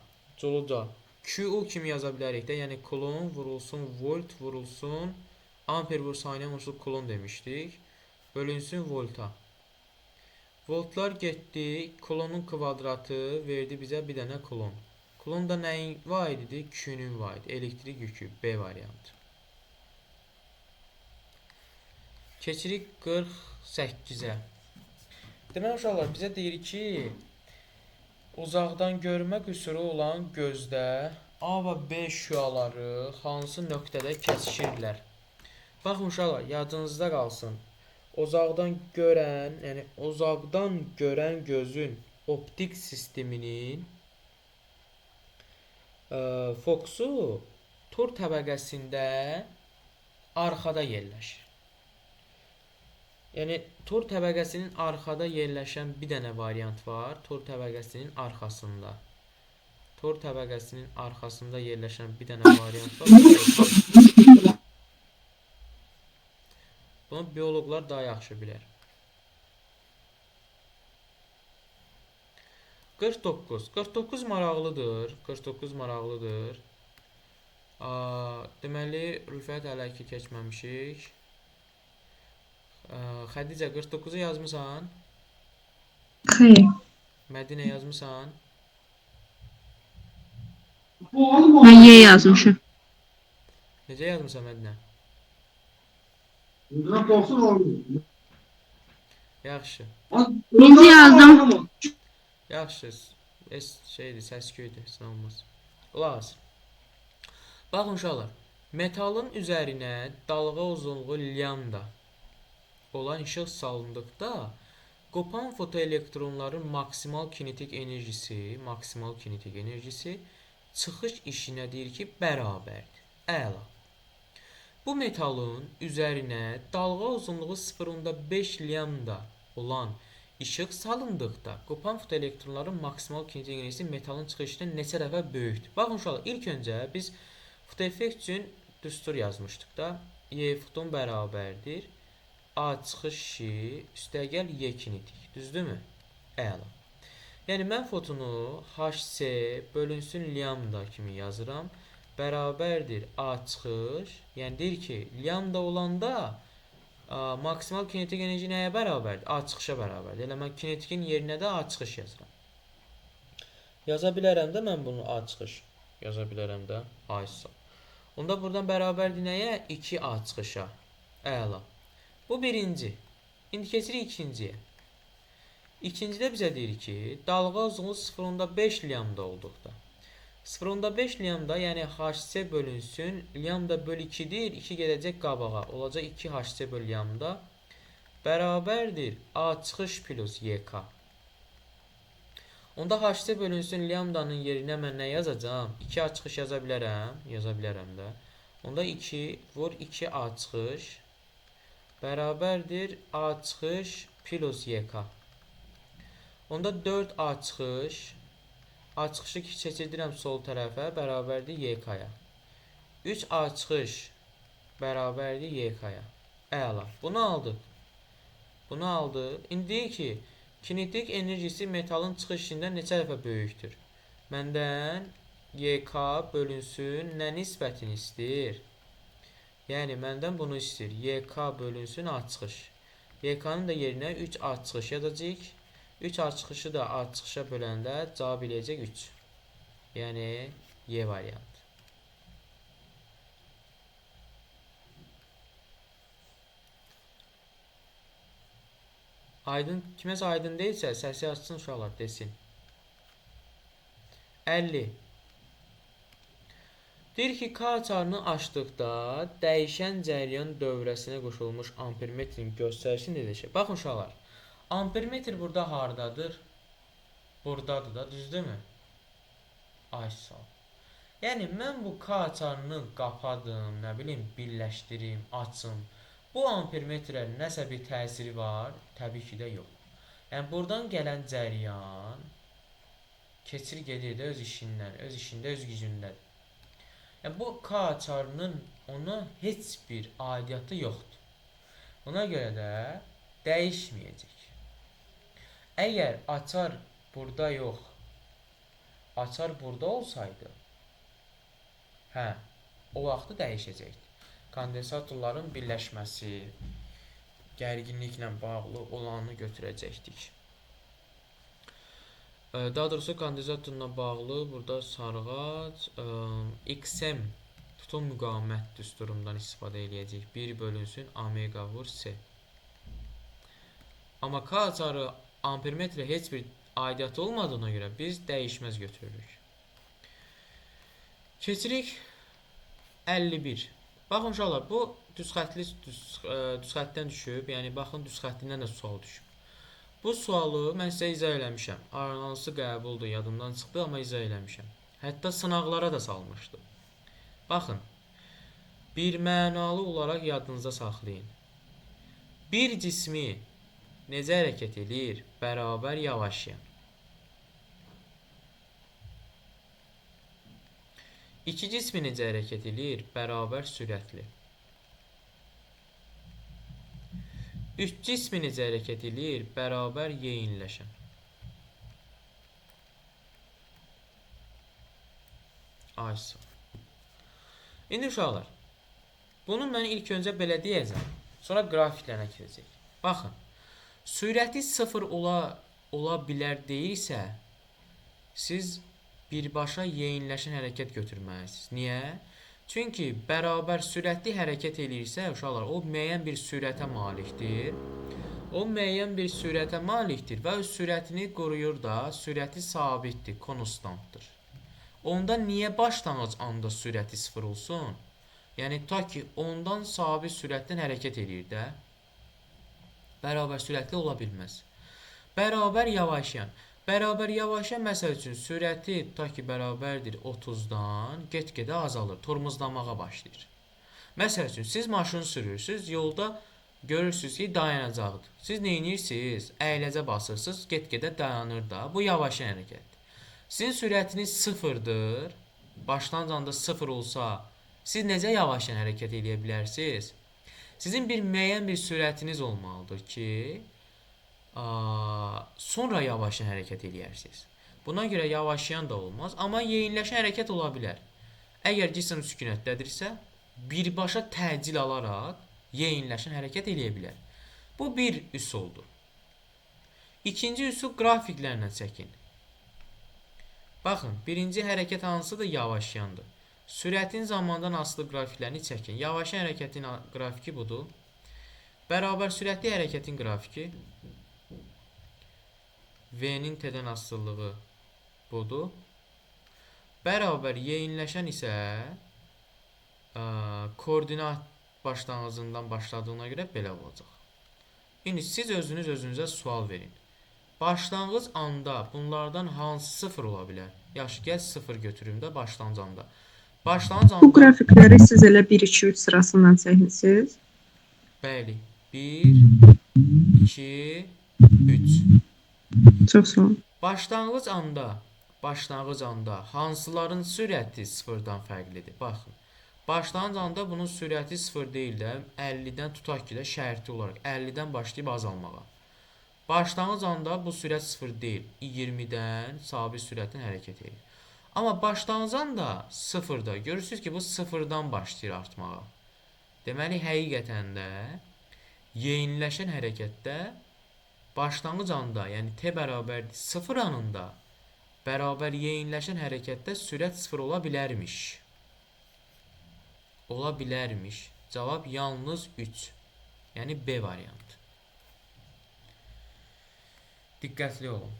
QO kimi yaza bilərik də. Yəni kulon vurulsun volt vurulsun amper vur saniyə vurulsun kulon demişdik. Bölünsün volta. Voltlar getdi, kulonun kvadratı verdi bizə bir dənə kulon. Kulon da nəyin vaididir? Q-nin vaidi. Elektrik yükü B variantı. Keçirik 48-ə. Demək uşaqlar bizə deyir ki, uzaqdan görmə qüsuru olan gözdə A və B şüaları hansı nöqtədə kəsişirlər? Baxın uşaqlar, yadınızda qalsın. Uzaqdan görən gözün optik sisteminin fokusu tor təbəqəsində arxada yerləşir. Yəni tor təbəqəsinin arxada yerləşən bir dənə variant var. Tor təbəqəsinin arxasında. Tor təbəqəsinin arxasında yerləşən bir dənə variant var. Bunu bioloqlar daha yaxşı bilər. 49. 49 maraqlıdır. 49 maraqlıdır. Deməli, Rüfət hələ ki keçməmişik. Xədicə 49-u yazmısan?
Xeyr.
Mədinə yazmısan?
Mən Y yazmışım.
Necə yazmısan Mədinə? Yaxşı.
Birinci yazdım.
Yaxşı. Səsküydür, sınavımız. Qulaq. Baxın uşaqlar. Metalın üzərinə dalğa uzunluğu lambda olan işıq salındıqda qopan fotoelektronların maksimal kinetik enerjisi çıxış işinə deyir ki, bərabərdir. Əla. Bu metalın üzərinə dalğa uzunluğu 0.5 lambda olan işıq salındıqda qopan fotoelektronların maksimal kinetik enerjisi metalın çıxışından neçə dəfə böyükdür? Baxın uşaqlar, ilk öncə biz fotoeffekt üçün düstur yazmışdıq da. Y foton bərabərdir A çıxış işi üstəgəl Y kinetik. Düzdürmü? Əla. Yəni mən fotonu HC bölünsün lambda kimi yazıram. Bərabərdir A çıxış. Yəni deyir ki, lambda olanda maksimal kinetik enerji nəyə bərabərdir? A çıxışa bərabərdir. Elə mən kinetikin yerinə də A çıxış yazıram. Yaza bilərəm də mən bunu A çıxış. Yaza bilərəm də A hissam. Onda buradan bərabərdir nəyə? 2A çıxışa. Əla. Bu birinci. İndi keçirik ikinciyə. İkincidə bizə deyir ki, dalğa uzunluğu 0.5 lambda olduqda 0.5 lambda, yəni hc bölünsün. Lambda böl 2-dir. 2 gedəcək qabağa. Olacaq 2 hc böl lambda bərabərdir A çıxış plus YK. Onda hc bölünsün lambdanın yerinə mən nə yazacağam? 2 A çıxış yaza bilərəm. Yaza bilərəm də. Onda 2 vur 2 A çıxış bərabərdir A çıxış plus YK. Onda 4 A çıxış. A çıxışı keçirdirəm sol tərəfə, bərabərdir YK-ya. 3 A çıxış bərabərdir YK-ya. Əla. Bunu aldıq. Bunu aldıq. İndi deyək ki, kinetik enerjisi metalın çıxışından neçə dəfə böyükdür? Məndən YK bölünsün nə nisbətini istəyir? Yəni, məndən bunu istəyir. YK bölünsün A çıxış. YK-nın da yerinə 3 A çıxış yazacaq. 3 A çıxışı da A çıxışa böləndə cavab eləyəcək 3. Yəni, Y variantı. Aydın, kiməsə aydın deyilsə, səsi açsın uşaqlar, desin. 50. Deyir ki, K açarını açdıqda dəyişən cəryan dövrəsinə qoşulmuş ampermetrin göstərişini edəcək. Baxın uşaqlar, ampermetr burada hardadır? Buradadır da, düzdürmü? Ay sağ ol. Yəni, mən bu K açarını qapadım, nə bilim, birləşdirim, açım. Bu ampermetrə nəsə bir təsiri var? Təbii ki də yox. Yəni, buradan gələn cəryan keçir gedir də öz işindən, öz işində, öz gücündən. Yəni, bu K açarının ona heç bir aidiyyatı yoxdur. Buna görə də dəyişməyəcək. Əgər açar burada yox, açar burada olsaydı, o vaxtı dəyişəcəkdir. Kondensatorların birləşməsi, gərginliklə bağlı olanı götürəcəkdik. Daha doğrusu kondensatorla bağlı burada sarğac XM tutum müqavimət düsturundan istifadə edəcək. 1 bölünsün omega vur C. Amma K açarı ampermetrə heç bir aidiyyatı olmadığına görə biz dəyişməz götürürük. Keçirik 51. Baxın uşaqlar, bu düz xəttdən düşüb, yəni baxın düz xəttindən də sual düşüb. Bu sualı mən sizə izah eləmişəm. Hansı qəbuldur, yadımdan çıxdı, amma izah eləmişəm. Hətta sınaqlara da salmışdım. Baxın, bir mənalı olaraq yadınıza saxlayın. Bir cismi necə hərəkət edir? Bərabər yavaşlayan. İki cismi necə hərəkət edir? Bərabər sürətli. Üç cismi necə hərəkət edir? Bərabər yeyinləşən. Aysa. İndi uşaqlar, bunu mən ilk öncə belə deyəcəm. Sonra qrafiklərə keçəcək. Baxın, sürəti 0 ola bilər deyilsə, siz birbaşa yeyinləşən hərəkət götürməlisiniz. Niyə? Çünki bərabər sürətli hərəkət eləyirsə, uşaqlar, o müəyyən bir sürətə malikdir. O müəyyən bir sürətə malikdir və öz sürətini qoruyur da, sürəti sabitdir, konstantdır. Onda niyə başlanğıc anda sürəti 0 olsun? Yəni, ta ki, ondan sabit sürətdən hərəkət eləyir də, bərabər sürətli ola bilməz. Bərabər yavaşlayan. Bərabər yavaşlayan, məsəl üçün, sürəti ta ki, bərabərdir 30-dan get-gedə azalır, tormozlamağa başlayır. Məsəl üçün, siz maşını sürürsünüz, yolda görürsünüz ki, dayanacaqdır. Siz nə edirsiniz? Əyləcə basırsınız, get-gedə dayanır da. Bu yavaşlayan hərəkətdir. Sizin sürətiniz 0-dır, başlanğıcında 0 olsa, siz necə yavaşlayan hərəkət edə bilərsiniz? Sizin bir müəyyən bir sürətiniz olmalıdır ki, sonra yavaşlayan hərəkət eləyərsiniz. Buna görə yavaşlayan da olmaz, amma yeyinləşən hərəkət ola bilər. Əgər cisim sükunətdədirsə, birbaşa təcil alaraq yeyinləşən hərəkət eləyə bilər. Bu bir üsuldur. İkinci üsul qrafiklərlə çəkin. Baxın, birinci hərəkət hansıdır? Yavaşlayandır. Sürətin zamandan asılı qrafiklərini çəkin. Yavaşlayan hərəkətin qrafiki budur. Bərabər sürətli hərəkətin qrafiki V-nin T-dən asılılığı budur. Bərabər yeyinləşən isə koordinat başlanğıcından başladığına görə belə olacaq. İndi siz özünüz özünüzə sual verin. Başlanğıc anda bunlardan hansı 0 ola bilər? Yaxşı, gəl 0 götürüm də başlanğıc anda. Başlanğıc
Bu
anda,
qrafikləri siz elə 1, 2, 3 sırasından çəkmisiniz.
bəli, 1, 2, 3.
Çox sağ olun.
Başlanğıc anda hansıların sürəti 0-dan fərqlidir? Baxın. Başlanğıc anda bunun sürəti 0 deyil də 50-dən tutaq ki də şərti olaraq 50-dən başlayıb azalmağa. Başlanğıc anda bu sürət 0 deyil, 20-dən sabit sürətlə hərəkət edir. Amma başlanğıc anda 0-da görürsünüz ki bu 0-dan başlayır artmağa. Deməli həqiqətən də yeyinləşən hərəkətdə başlanğıc anda, yəni t bərabərdir 0 anında bərabər yeyinləşən hərəkətdə sürət 0 ola bilərmiş. Ola bilərmiş. Cavab yalnız 3. Yəni B variantı. Diqqətli olun.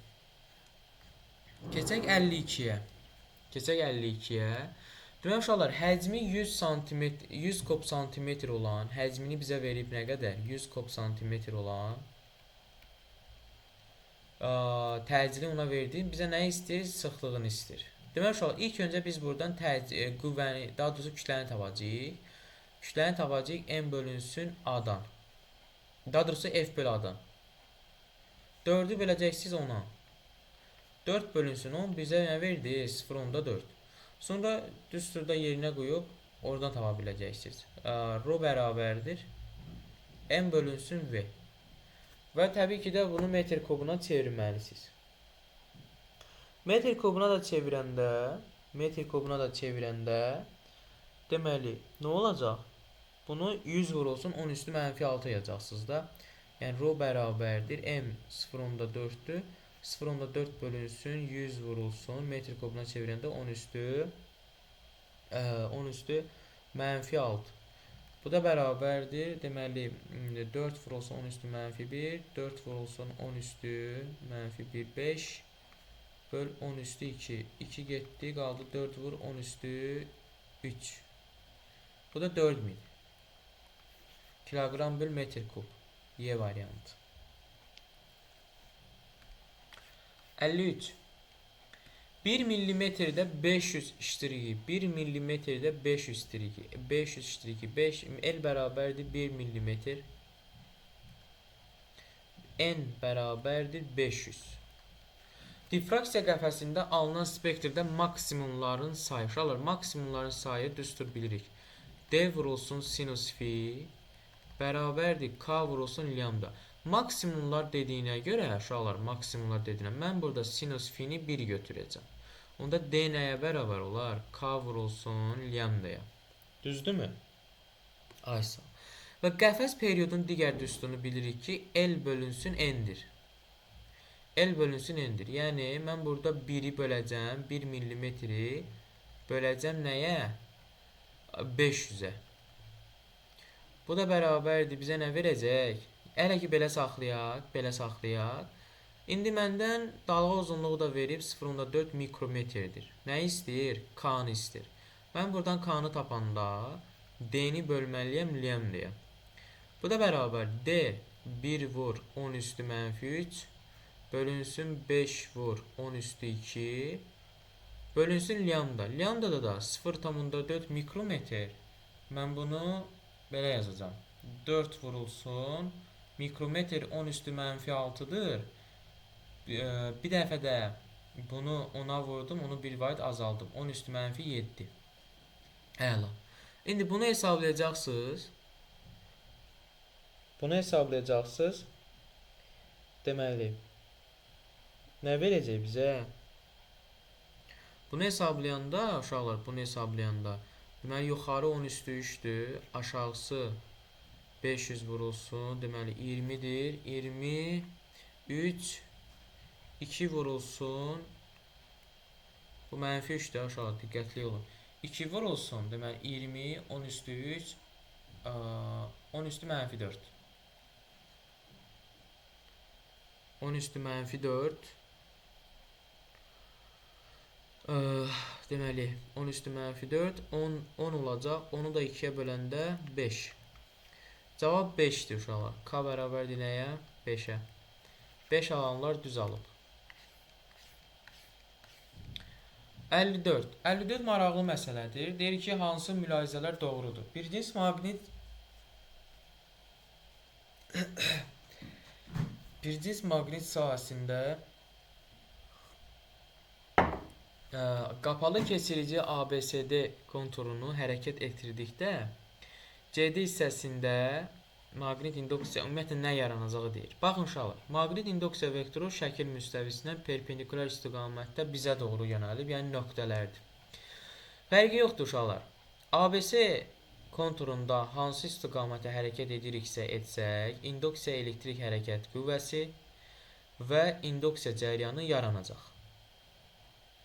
Keçək 52-yə. Demək uşaqlar, həcmi 100 kub santimetr olan, həcmini bizə verib nə qədər? 100 kub santimetr olan təcili ona verdim. Bizə nə istəyir? Sıxlığını istəyir. Demək uşaqlar, ilk öncə biz buradan qüvvəni, daha doğrusu kütləni tapacağıq. Kütləni tapacağıq M bölünsün A-dan. Daha doğrusu F bölü A-dan. 4-ü böləcəksiniz 10-a. 4 bölünsün 10 bizə nə verdi? 0.4. Sonra düsturda yerinə qoyub oradan tapa biləcəksiniz. Rho bərabərdir M bölünsün V. Və təbii ki də bunu metr kubuna çevirməlisiniz. Metr kubuna da çevirəndə deməli nə olacaq? Bunu 100 vurulsun 10 üstü mənfi 6 yazacaqsınız da. Yəni rho bərabərdir M 0.4-dür. 0.4 bölünsün 100 vurulsun metr kubuna çevirəndə 10 üstü mənfi 6. Bu da bərabərdir. Deməli 4 vurulsun 10 üstü mənfi 1, 4 vurulsun 10 üstü mənfi 1, 5 böl 10 üstü 2. 2 getdi, qaldı 4 vur 10 üstü 3. Bu da 4000 kilogram böl metr kub. Y variantı. 53. 1 millimetrdə 500 iştiriki, 1 millimetrdə 500 iştiriki, 500 iştiriki, 5 L bərabərdir 1 millimetr, N bərabərdir 500. Diffraksiya qəfəsində alınan spektrdə maksimumların sayı, maksimumların sayı düstur bilirik. D vurulsun sinus fi bərabərdir K vurulsun lambda. Maksimumlar dediyinə görə, mən burada sinus fini 1 götürəcəm. Onda D nəyə bərabər olar? K vurulsun lambdaya. Düzdürmü? Aysa. Və qəfəs periodun digər düsturunu bilirik ki, L bölünsün N'dir. L bölünsün N'dir. Yəni, mən burada 1-i böləcəm, 1 millimetri böləcəm nəyə? 500-ə. Bu da bərabərdir. Bizə nə verəcək? Elə ki, belə saxlayaq. İndi məndən dalğa uzunluğu da verib 0.4 mikrometrdir. Nə istəyir? K-nı istəyir. Mən buradan K-nı tapanda D-ni bölməliyəm lambdaya. Bu da bərabər D 1 vur 10 üstü mənfi 3 bölünsün 5 vur 10 üstü 2 bölünsün lambda. Lambdada da 0.4 mikrometr. Mən bunu belə yazacağım. 4 vurulsun mikrometr 10 üstü mənfi 6'dır. Bir dəfə də bunu 10'a vurdum, onu bir vayd azaldım. 10 üstü mənfi 7. Əla. İndi bunu hesablayacaqsınız. Deməli, nə verəcək bizə? Bunu hesablayanda, uşaqlar, deməli, yuxarı 10 üstü 3'dür, aşağısı 500 vurulsun, deməli 20'dir, 23, 2 vurulsun, bu mənfi 3'dür, aşağıda diqqətli olun. 2 vurulsun, deməli 20, 10 üstü 3, 10 üstü mənfi 4. 10 üstü mənfi 4. Deməli 10 üstü mənfi 4 10 olacaq. Onu da 2-yə böləndə 5. Cavab 5-dir uşaqlar. K bərabərdir nəyə? 5-ə. 5 alanlar düz alıb. 54. 54 maraqlı məsələdir. Deyir ki, hansı mülahizələr doğrudur? Bir cins maqnit bir cins maqnit sahəsində qapalı keçirici ABCD konturunu hərəkət etdirdikdə CD hissəsində maqnit induksiya ümumiyyətlə nə yaranacağı deyir. Baxın uşaqlar, maqnit induksiya vektoru şəkil müstəvisindən perpendikular istiqamətdə bizə doğru yönəlib, yəni nöqtələrdir. Fərqi yoxdur uşaqlar. ABC konturunda hansı istiqamətə hərəkət ediriksə etsək, induksiya elektrik hərəkət qüvvəsi və induksiya cəryanı yaranacaq.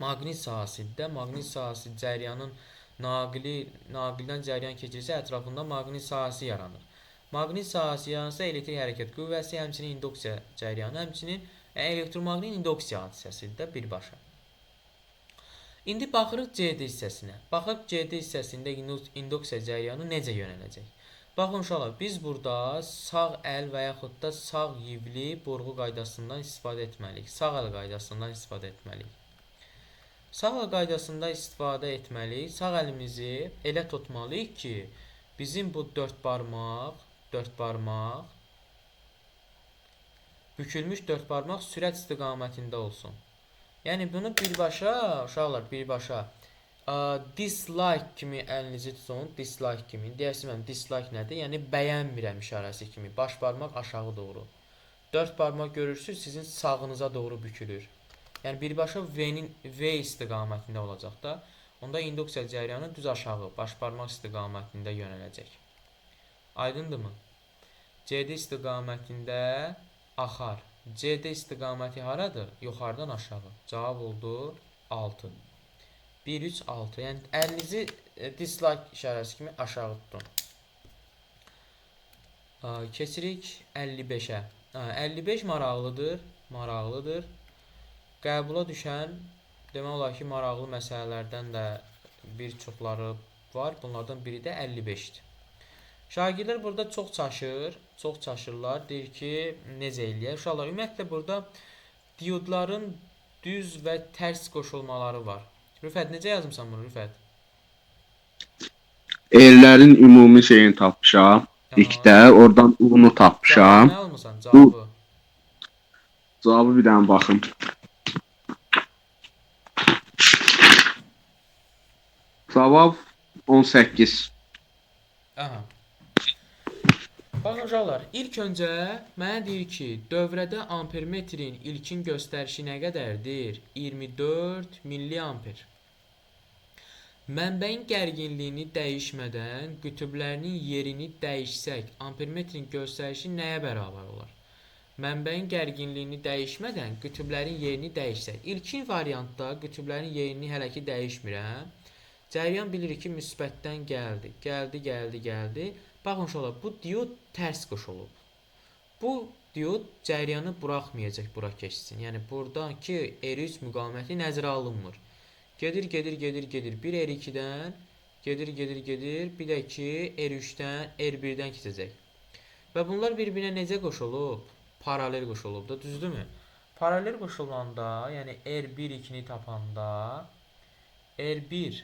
Maqnit sahəsi cəryanın naqildən cəryan keçirsə ətrafında maqnit sahəsi yaranır. Maqnit sahəsi yaransa elektrik hərəkət qüvvəsi, həmçinin induksiya cəryanı, həmçinin elektromaqnit induksiya hadisəsidir də birbaşa. İndi baxırıq CD hissəsinə. Baxaq CD hissəsində induksiya cəryanı necə yönələcək. Baxın uşaqlar, biz burada sağ əl və yaxud da sağ yivli burğu qaydasından istifadə etməliyik. Sağ əl qaydasından istifadə etməliyik. Sağ əl qaydasında istifadə etməliyik. Sağ əlimizi elə tutmalıyıq ki, bizim bu dörd barmaq bükülmüş dörd barmaq sürət istiqamətində olsun. Yəni bunu birbaşa, uşaqlar, birbaşa dislike kimi əlinizi tutun, dislike kimi. Deyərsiniz, dislike nədir? Yəni bəyənmirəm işarəsi kimi. Baş barmaq aşağı doğru. Dörd barmaq görürsünüz, sizin sağınıza doğru bükülür. Yəni birbaşa V istiqamətində olacaq da. Onda induksiya cəryanı düz aşağı, baş barmaq istiqamətində yönələcək. Aydındırmı? CD istiqamətində axar. CD istiqaməti haradır? Yuxarıdan aşağı. Cavab oldu 6. 1, 3, 6. Yəni əlinizi dislike işarəsi kimi aşağı tutun. Keçirik 55-ə. 55 maraqlıdır. Qəbula düşən, demək olar ki, maraqlı məsələlərdən də bir çoxları var. Bunlardan biri də 55-dir. Şagirdlər burada çox çaşırlar. Deyir ki, necə eləyək? Uşaqlar, ümumiyyətlə burada diodların düz və tərs qoşulmaları var. Rüfət, necə yazmısan bunu, Rüfət?
Erlərin ümumi şeyini tapmışam. İlkdə, oradan unu tapmışam.
Nə almısan? Cavabı.
Cavabı bir dənə baxın. Cavab 18.
Aha. Baxın uşaqlar, ilk öncə mənə deyir ki, dövrədə ampermetrin ilkin göstərişi nə qədərdir? 24 milliamper. Mənbəyin gərginliyini dəyişmədən qütblərinin yerini dəyişsək, ampermetrin göstərişi nəyə bərabər olar? Mənbəyin gərginliyini dəyişmədən qütblərin yerini dəyişsək. İlkin variantda qütblərin yerini hələ ki dəyişmirəm. Cəryan bilirik ki, müsbətdən gəldi. Baxın uşaqlar, bu diod tərs qoşulub. Bu diod cəryanı buraxmayacaq bura keçsin. Yəni buradakı R3 müqaviməti nəzərə alınmır. Gedir. Bir R2-dən gedir. Bir də ki R3-dən R1-dən keçəcək. Və bunlar bir-birinə necə qoşulub? Paralel qoşulub da, düzdürmü? Paralel qoşulanda, yəni R1-2-ni tapanda R1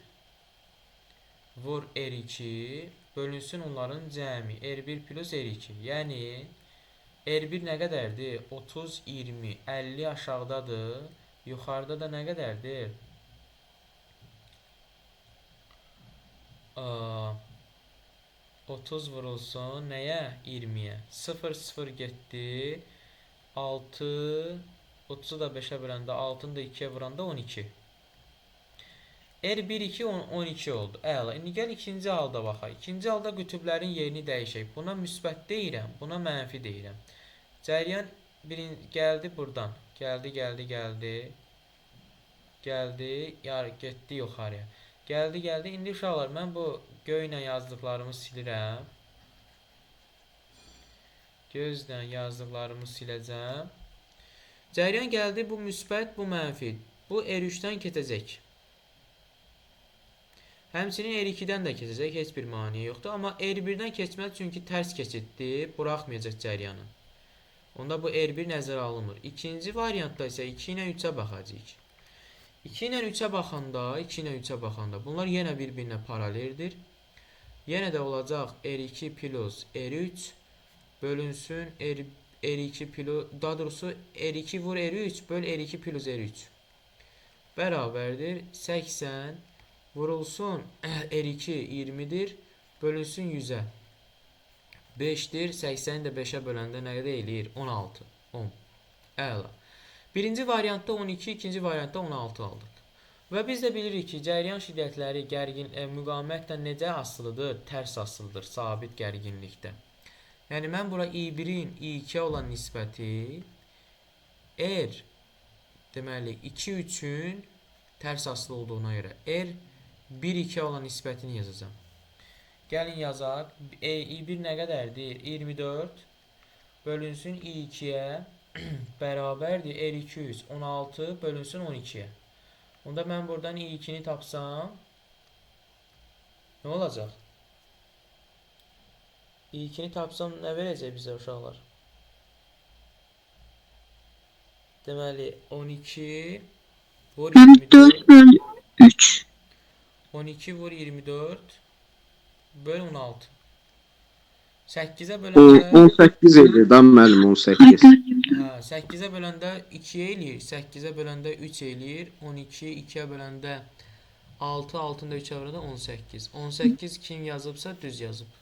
vur R2 bölünsün onların cəmi R1 plus R2. Yəni R1 nə qədərdir? 30, 20, 50 aşağıdadır. Yuxarıda da nə qədərdir? 30 vurulsun nəyə? 20-yə. 0 getdi. 6 30-u da 5-ə böləndə 6-nı da 2-yə vuranda 12. R1, 2, 12 oldu. Əla. İndi gəl ikinci halda baxaq. İkinci halda qütblərin yerini dəyişək. Buna müsbət deyirəm, buna mənfi deyirəm. Cəryan gəldi buradan. Gəldi. Getdi yuxarıya. Gəldi. İndi uşaqlar, mən bu göylə yazdıqlarımı silirəm. Gözlə yazdıqlarımı siləcəm. Cəryan gəldi, bu müsbət, bu mənfi. Bu R3-dən keçəcək. Həmçinin R2-dən də keçəcək, heç bir maneə yoxdur. Amma R1-dən keçməz çünki tərs keçiddir, buraxmayacaq cəryanı. Onda bu R1 nəzərə alınmır. İkinci variantda isə 2 ilə 3-ə baxacağıq. 2 ilə 3-ə baxanda bunlar yenə bir-birinə paraleldir. Yenə də olacaq R2 plus R3 bölünsün R2 plus, daha doğrusu R2 vur R3 böl R2 plus R3 bərabərdir 80 vurulsun R2 20'dir bölünsün 100'ə 5'dir. 80'i də 5'ə böləndə nə qədər eləyir? 16. 10. Əla. Birinci variantda 12, ikinci variantda 16 aldıq. Və biz də bilirik ki, cəryan şiddətləri müqavimətlə necə asılıdır? Tərs asılıdır, sabit gərginlikdə. Yəni mən bura I1-in I2-yə olan nisbəti R deməli 2-3-ün tərs asılı olduğuna görə R 1-2-yə olan nisbətini yazacağım. Gəlin yazaq. I1 nə qədərdir? 24 bölünsün I2-yə bərabərdir R200 16 bölünsün 12'yə. Onda mən buradan I2'ni tapsam nə olacaq? I2'ni tapsam nə verəcək bizə uşaqlar? Deməli 12 vur
4
24
bölü 3.
12 vur 24 böl 16. 8'ə
O
böləndə
18 edir da müəllim 18.
hə, 8'ə böləndə 2 eləyir, 8'ə böləndə 3 eləyir, 12 2'ə böləndə 6 altında 3'ə böləndə 18. 18 kim yazıbsa düz yazıb.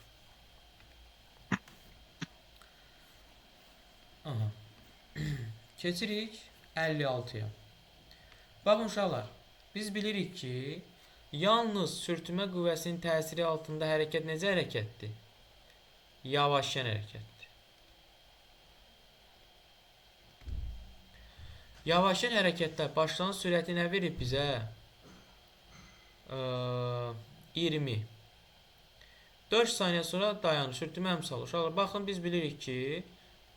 Aha. Keçirik 56'ya. Baxın uşaqlar, biz bilirik ki, yalnız sürtünmə qüvvəsinin təsiri altında hərəkət necə hərəkətdir? Yavaşlayan hərəkətdir. Yavaşlayan hərəkətdə başlanğıc sürəti nə verib bizə? 20. 4 saniyə sonra dayanır. Sürtünmə əmsalı. Uşaqlar, baxın biz bilirik ki,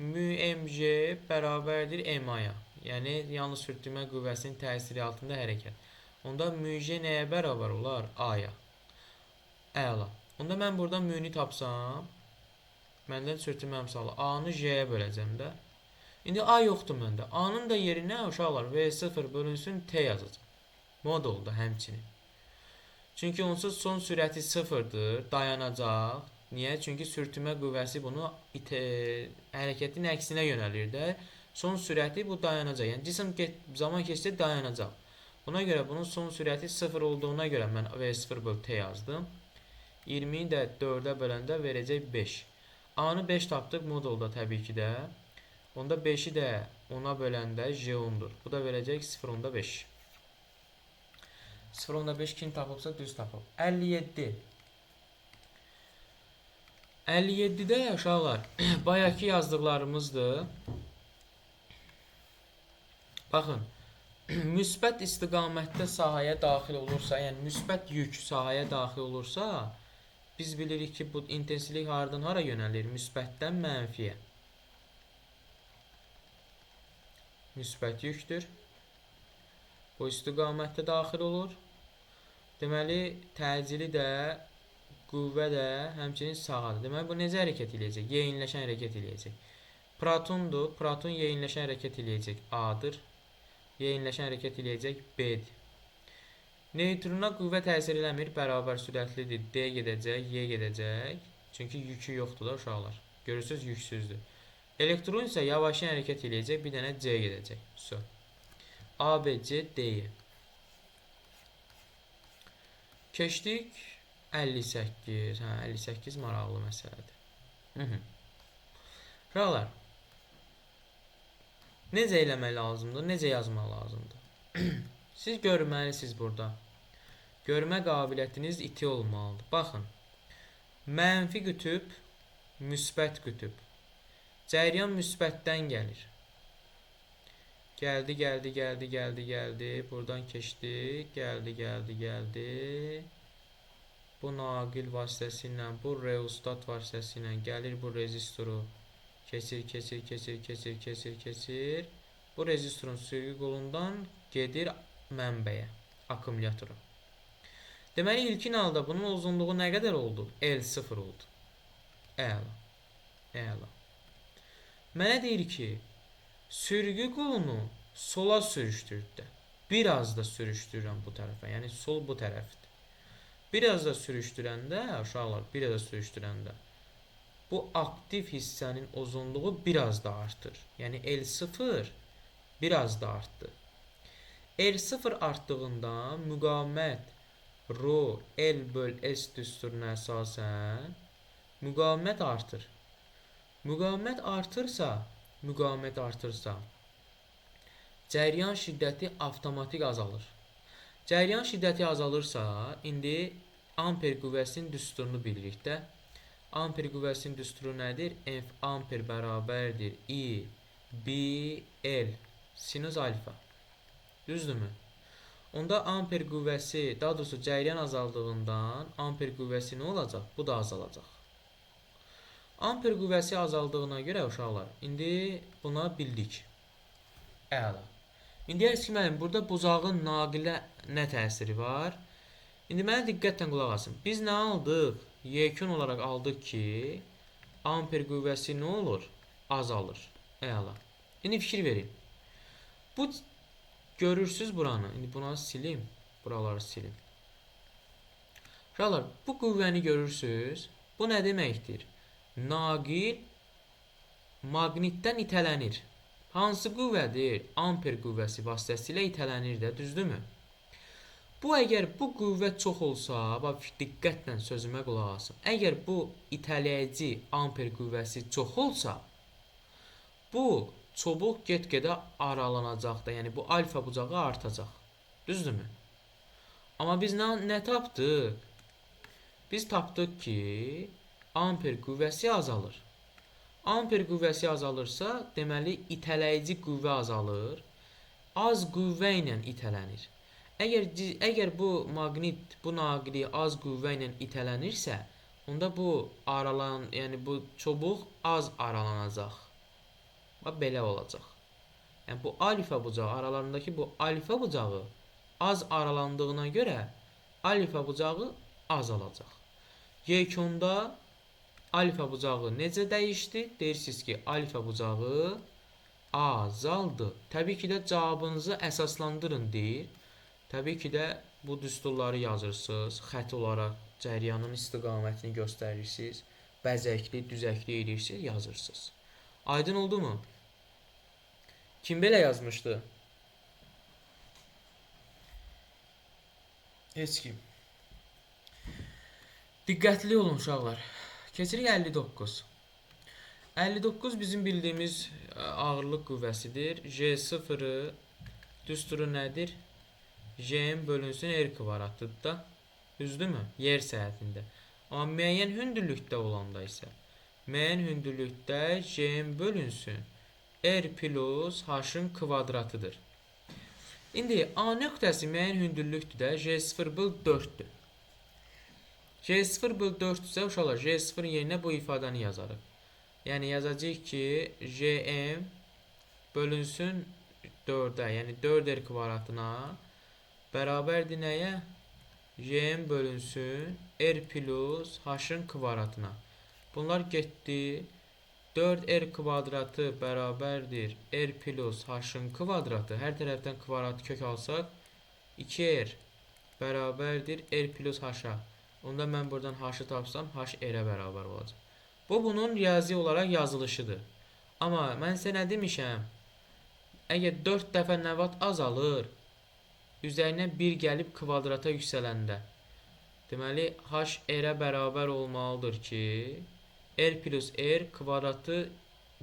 μmj bərabərdir m-aya. Yəni, yalnız sürtünmə qüvvəsinin təsiri altında hərəkət. Onda μj nəyə bərabər olar? A-ya. Əla. Onda mən buradan μ'ni tapsam, məndən sürtünmə əmsalı A-nı J-yə böləcəm də. İndi A yoxdur məndə. A-nın da yerinə uşaqlar V0 bölünsün T yazacaq. Modulda həmçinin. Çünki onsuz son sürəti 0'dır, dayanacaq. Niyə? Çünki sürtünmə qüvvəsi bunu hərəkətin əksinə yönəlir də. Son sürəti bu dayanacaq. Yəni cisim zaman keçsə dayanacaq. Buna görə bunun son sürəti 0 olduğuna görə mən V0 böl T yazdım. 20'yi də 4'ə böləndə verəcək 5. A-nı 5 tapdıq modulda təbii ki də. Onda 5'i də 10'a böləndə J10'dur. Bu da verəcək 0.5. 0.5 kim tapıbsa düz tapıb. 57. 57'də uşaqlar bayaqki yazdıqlarımızdır. Baxın, müsbət istiqamətdə sahəyə daxil olursa, yəni müsbət yük sahəyə daxil olursa, biz bilirik ki, bu intensivlik haradan hara yönəlir? Müsbətdən mənfiyə. Müsbət yükdür. Bu istiqamətdə daxil olur. Deməli, təcili də, qüvvə də həmçinin sağadır. Deməli, bu necə hərəkət eləyəcək? Yeyinləşən hərəkət eləyəcək. Protondur. Proton yeyinləşən hərəkət eləyəcək. A-dır. Yeyinləşən hərəkət eləyəcək B-dir. Neytrona qüvvə təsir eləmir, bərabər sürətlidir. D gedəcək, Y gedəcək. Çünki yükü yoxdur da uşaqlar. Görürsünüz, yüksüzdür. Elektron isə yavaşlayan hərəkət eləyəcək, bir dənə C gedəcək. So. A, B, C, D-yə. Keçdik 58. Hə, 58 maraqlı məsələdir. Uşaqlar, necə eləmək lazımdır? Necə yazmaq lazımdır? Siz görməlisiniz burada. Görmə qabiliyyətiniz iti olmalıdır. Baxın. Mənfi qütüb, müsbət qütüb. Cəryan müsbətdən gəlir. Gəldi, gəldi, gəldi, gəldi, gəldi. Buradan keçdik. Gəldi, gəldi, gəldi. Bu naqil vasitəsilə, bu reostat vasitəsilə gəlir bu rezistoru. Keçir, keçir, keçir, keçir, keçir, keçir. Bu rezistorun sürgü qolundan gedir mənbəyə, akkumulyatora. Deməli ilkin halda bunun uzunluğu nə qədər oldu? L0 oldu. Əla. Əla. Mənə deyir ki, sürgü qolunu sola sürüşdürdü. Biraz da sürüşdürürəm bu tərəfə. Yəni sol bu tərəfdir. Biraz da sürüşdürəndə, uşaqlar, biraz da sürüşdürəndə bu aktiv hissənin uzunluğu biraz da artır. Yəni L0 biraz da artdı. L0 artdığında müqavimət rho L böl S düsturuna əsasən müqavimət artır. Müqavimət artırsa, cəryan şiddəti avtomatik azalır. Cəryan şiddəti azalırsa, indi amper qüvvəsinin düsturunu bilirik də. Amper qüvvəsinin düsturu nədir? F amper bərabərdir I B L sinus alfa. Düzdürmü? Onda amper qüvvəsi, daha doğrusu cəryan azaldığından amper qüvvəsi nə olacaq? Bu da azalacaq. Amper qüvvəsi azaldığına görə uşaqlar, indi buna bildik. Əla. İndi ki mənim burada buzağın naqilə nə təsiri var? İndi mənə diqqətlə qulaq asın. Biz nə aldıq? Yekun olaraq aldıq ki, amper qüvvəsi nə olur? Azalır. Əla. İndi fikir verin. Bu görürsüz buranı. İndi buna silim. Buraları silim. Uşaqlar, bu qüvvəni görürsüz. Bu nə deməkdir? Naqil maqnitdən itələnir. Hansı qüvvədir? Amper qüvvəsi vasitəsilə itələnir də, düzdürmü? Bu əgər bu qüvvə çox olsa, bax diqqətlə sözümə qulaq asın. Əgər bu itələyici amper qüvvəsi çox olsa, bu çubuq get-gedə aralanacaq da, yəni bu alfa bucağı artacaq. Düzdürmü? Amma biz nə tapdıq? Biz tapdıq ki, amper qüvvəsi azalır. Amper qüvvəsi azalırsa, deməli itələyici qüvvə azalır. Az qüvvə ilə itələnir. Əgər bu maqnit, bu naqili az qüvvə ilə itələnirsə, onda bu yəni bu çubuq az aralanacaq. Bax belə olacaq. Yəni bu alfa bucağı aralarındakı bu alfa bucağı az aralandığına görə alfa bucağı azalacaq. Yekunda alfa bucağı necə dəyişdi? Deyirsiniz ki, alfa bucağı azaldı. Təbii ki də cavabınızı əsaslandırın deyir. Təbii ki də bu düsturları yazırsınız. Xətt olaraq cəryanın istiqamətini göstərirsiniz. Bəzəkli, düzəkli edirsiniz, yazırsınız. Aydın oldu mu? Kim belə yazmışdı? Heç kim. Diqqətli olun uşaqlar. Keçirik 59. 59 bizim bildiyimiz ağırlıq qüvvəsidir. J0 düsturu nədir? J bölünsün R kvadratıdır da. Düzdürmü? Yer səhətində. Amma müəyyən hündürlükdə olanda isə müəyyən hündürlükdə J bölünsün R plus H-ın kvadratıdır. İndi A nöqtəsi müəyyən hündürlükdür də J0 böl 4-dür. J0 böl 4-dürsə uşaqlar J0 yerinə bu ifadəni yazarıq. Yəni yazacağıq ki Jm bölünsün 4-ə, yəni 4R kvadratına bərabərdir nəyə? Jm bölünsün R plus H-ın kvadratına. Bunlar getdi. 4R kvadratı bərabərdir R plus H-ın kvadratı. Hər tərəfdən kvadratı kök alsaq 2R bərabərdir R plus H-a. Onda mən buradan H-ı tapsam H R-ə bərabər olacaq. Bu bunun riyazi olaraq yazılışıdır. Amma mən sizə nə demişəm? Əgər 4 dəfə nəvat azalır, üzərinə 1 gəlib kvadrata yüksələndə, deməli H R-ə bərabər olmalıdır ki, R plus R kvadratı,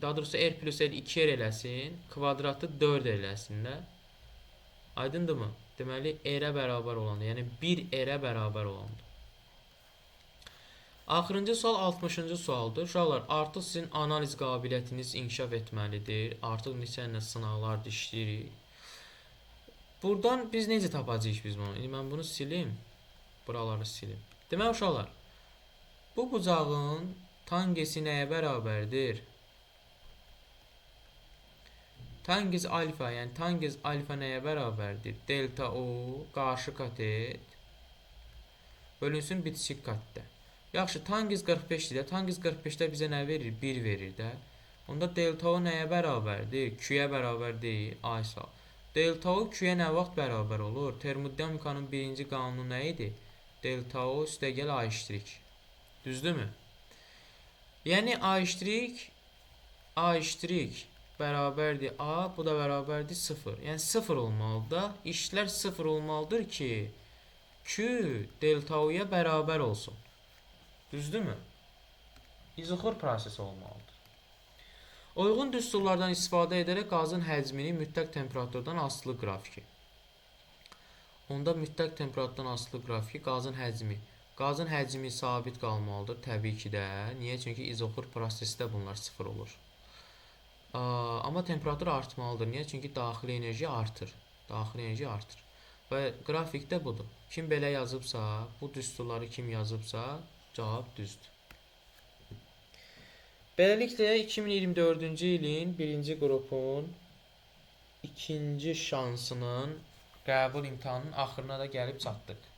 daha doğrusu R plus R 2R eləsin, kvadratı 4 eləsin də. Aydındır mı? Deməli R-ə bərabər olanda, yəni 1 R-ə bərabər olanda. Axırıncı sual 60-cı sualdır. Uşaqlar, artıq sizin analiz qabiliyyətiniz inkişaf etməlidir. Artıq neçə sınaqlar işləyirik. Buradan biz necə tapacağıq biz bunu? İndi mən bunu silim. Buraları silim. Demək uşaqlar, bu bucağın tangesi nəyə bərabərdir? Tangens alfa, yəni tangens alfa nəyə bərabərdir? Delta O qarşı katet bölünsün bitişik xəttə. Yaxşı, tangens 45-dir də. Tangens 45-də bizə nə verir? 1 verir də. Onda delta o nəyə bərabərdir? Q-yə bərabər deyil. Ay sağ. Delta o Q-yə nə vaxt bərabər olur? Termodinamikanın birinci qanunu nə idi? Delta o üstə gəl A iştirik. Düzdürmü? Yəni A iştirik bərabərdir A, bu da bərabərdir 0. Yəni 0 olmalıdır da. İşlər 0 olmalıdır ki, Q delta o'ya bərabər olsun. Düzdürmü? İzoxor prosesi olmalıdır. Uyğun düsturlardan istifadə edərək qazın həcmini mütləq temperaturdan asılı qrafiki. Onda mütləq temperaturdan asılı qrafiki qazın həcmi. Qazın həcmi sabit qalmalıdır təbii ki də. Niyə? Çünki izoxor prosesdə bunlar 0 olur. Amma temperatur artmalıdır. Niyə? Çünki daxili enerji artır. Daxili enerji artır. Və qrafikdə budur. Kim belə yazıbsa, bu düsturları kim yazıbsa, cavab düzdür. Beləliklə 2024-cü ilin 1-ci qrupun 2-ci şansının qəbul imtahanının axırına da gəlib çatdıq.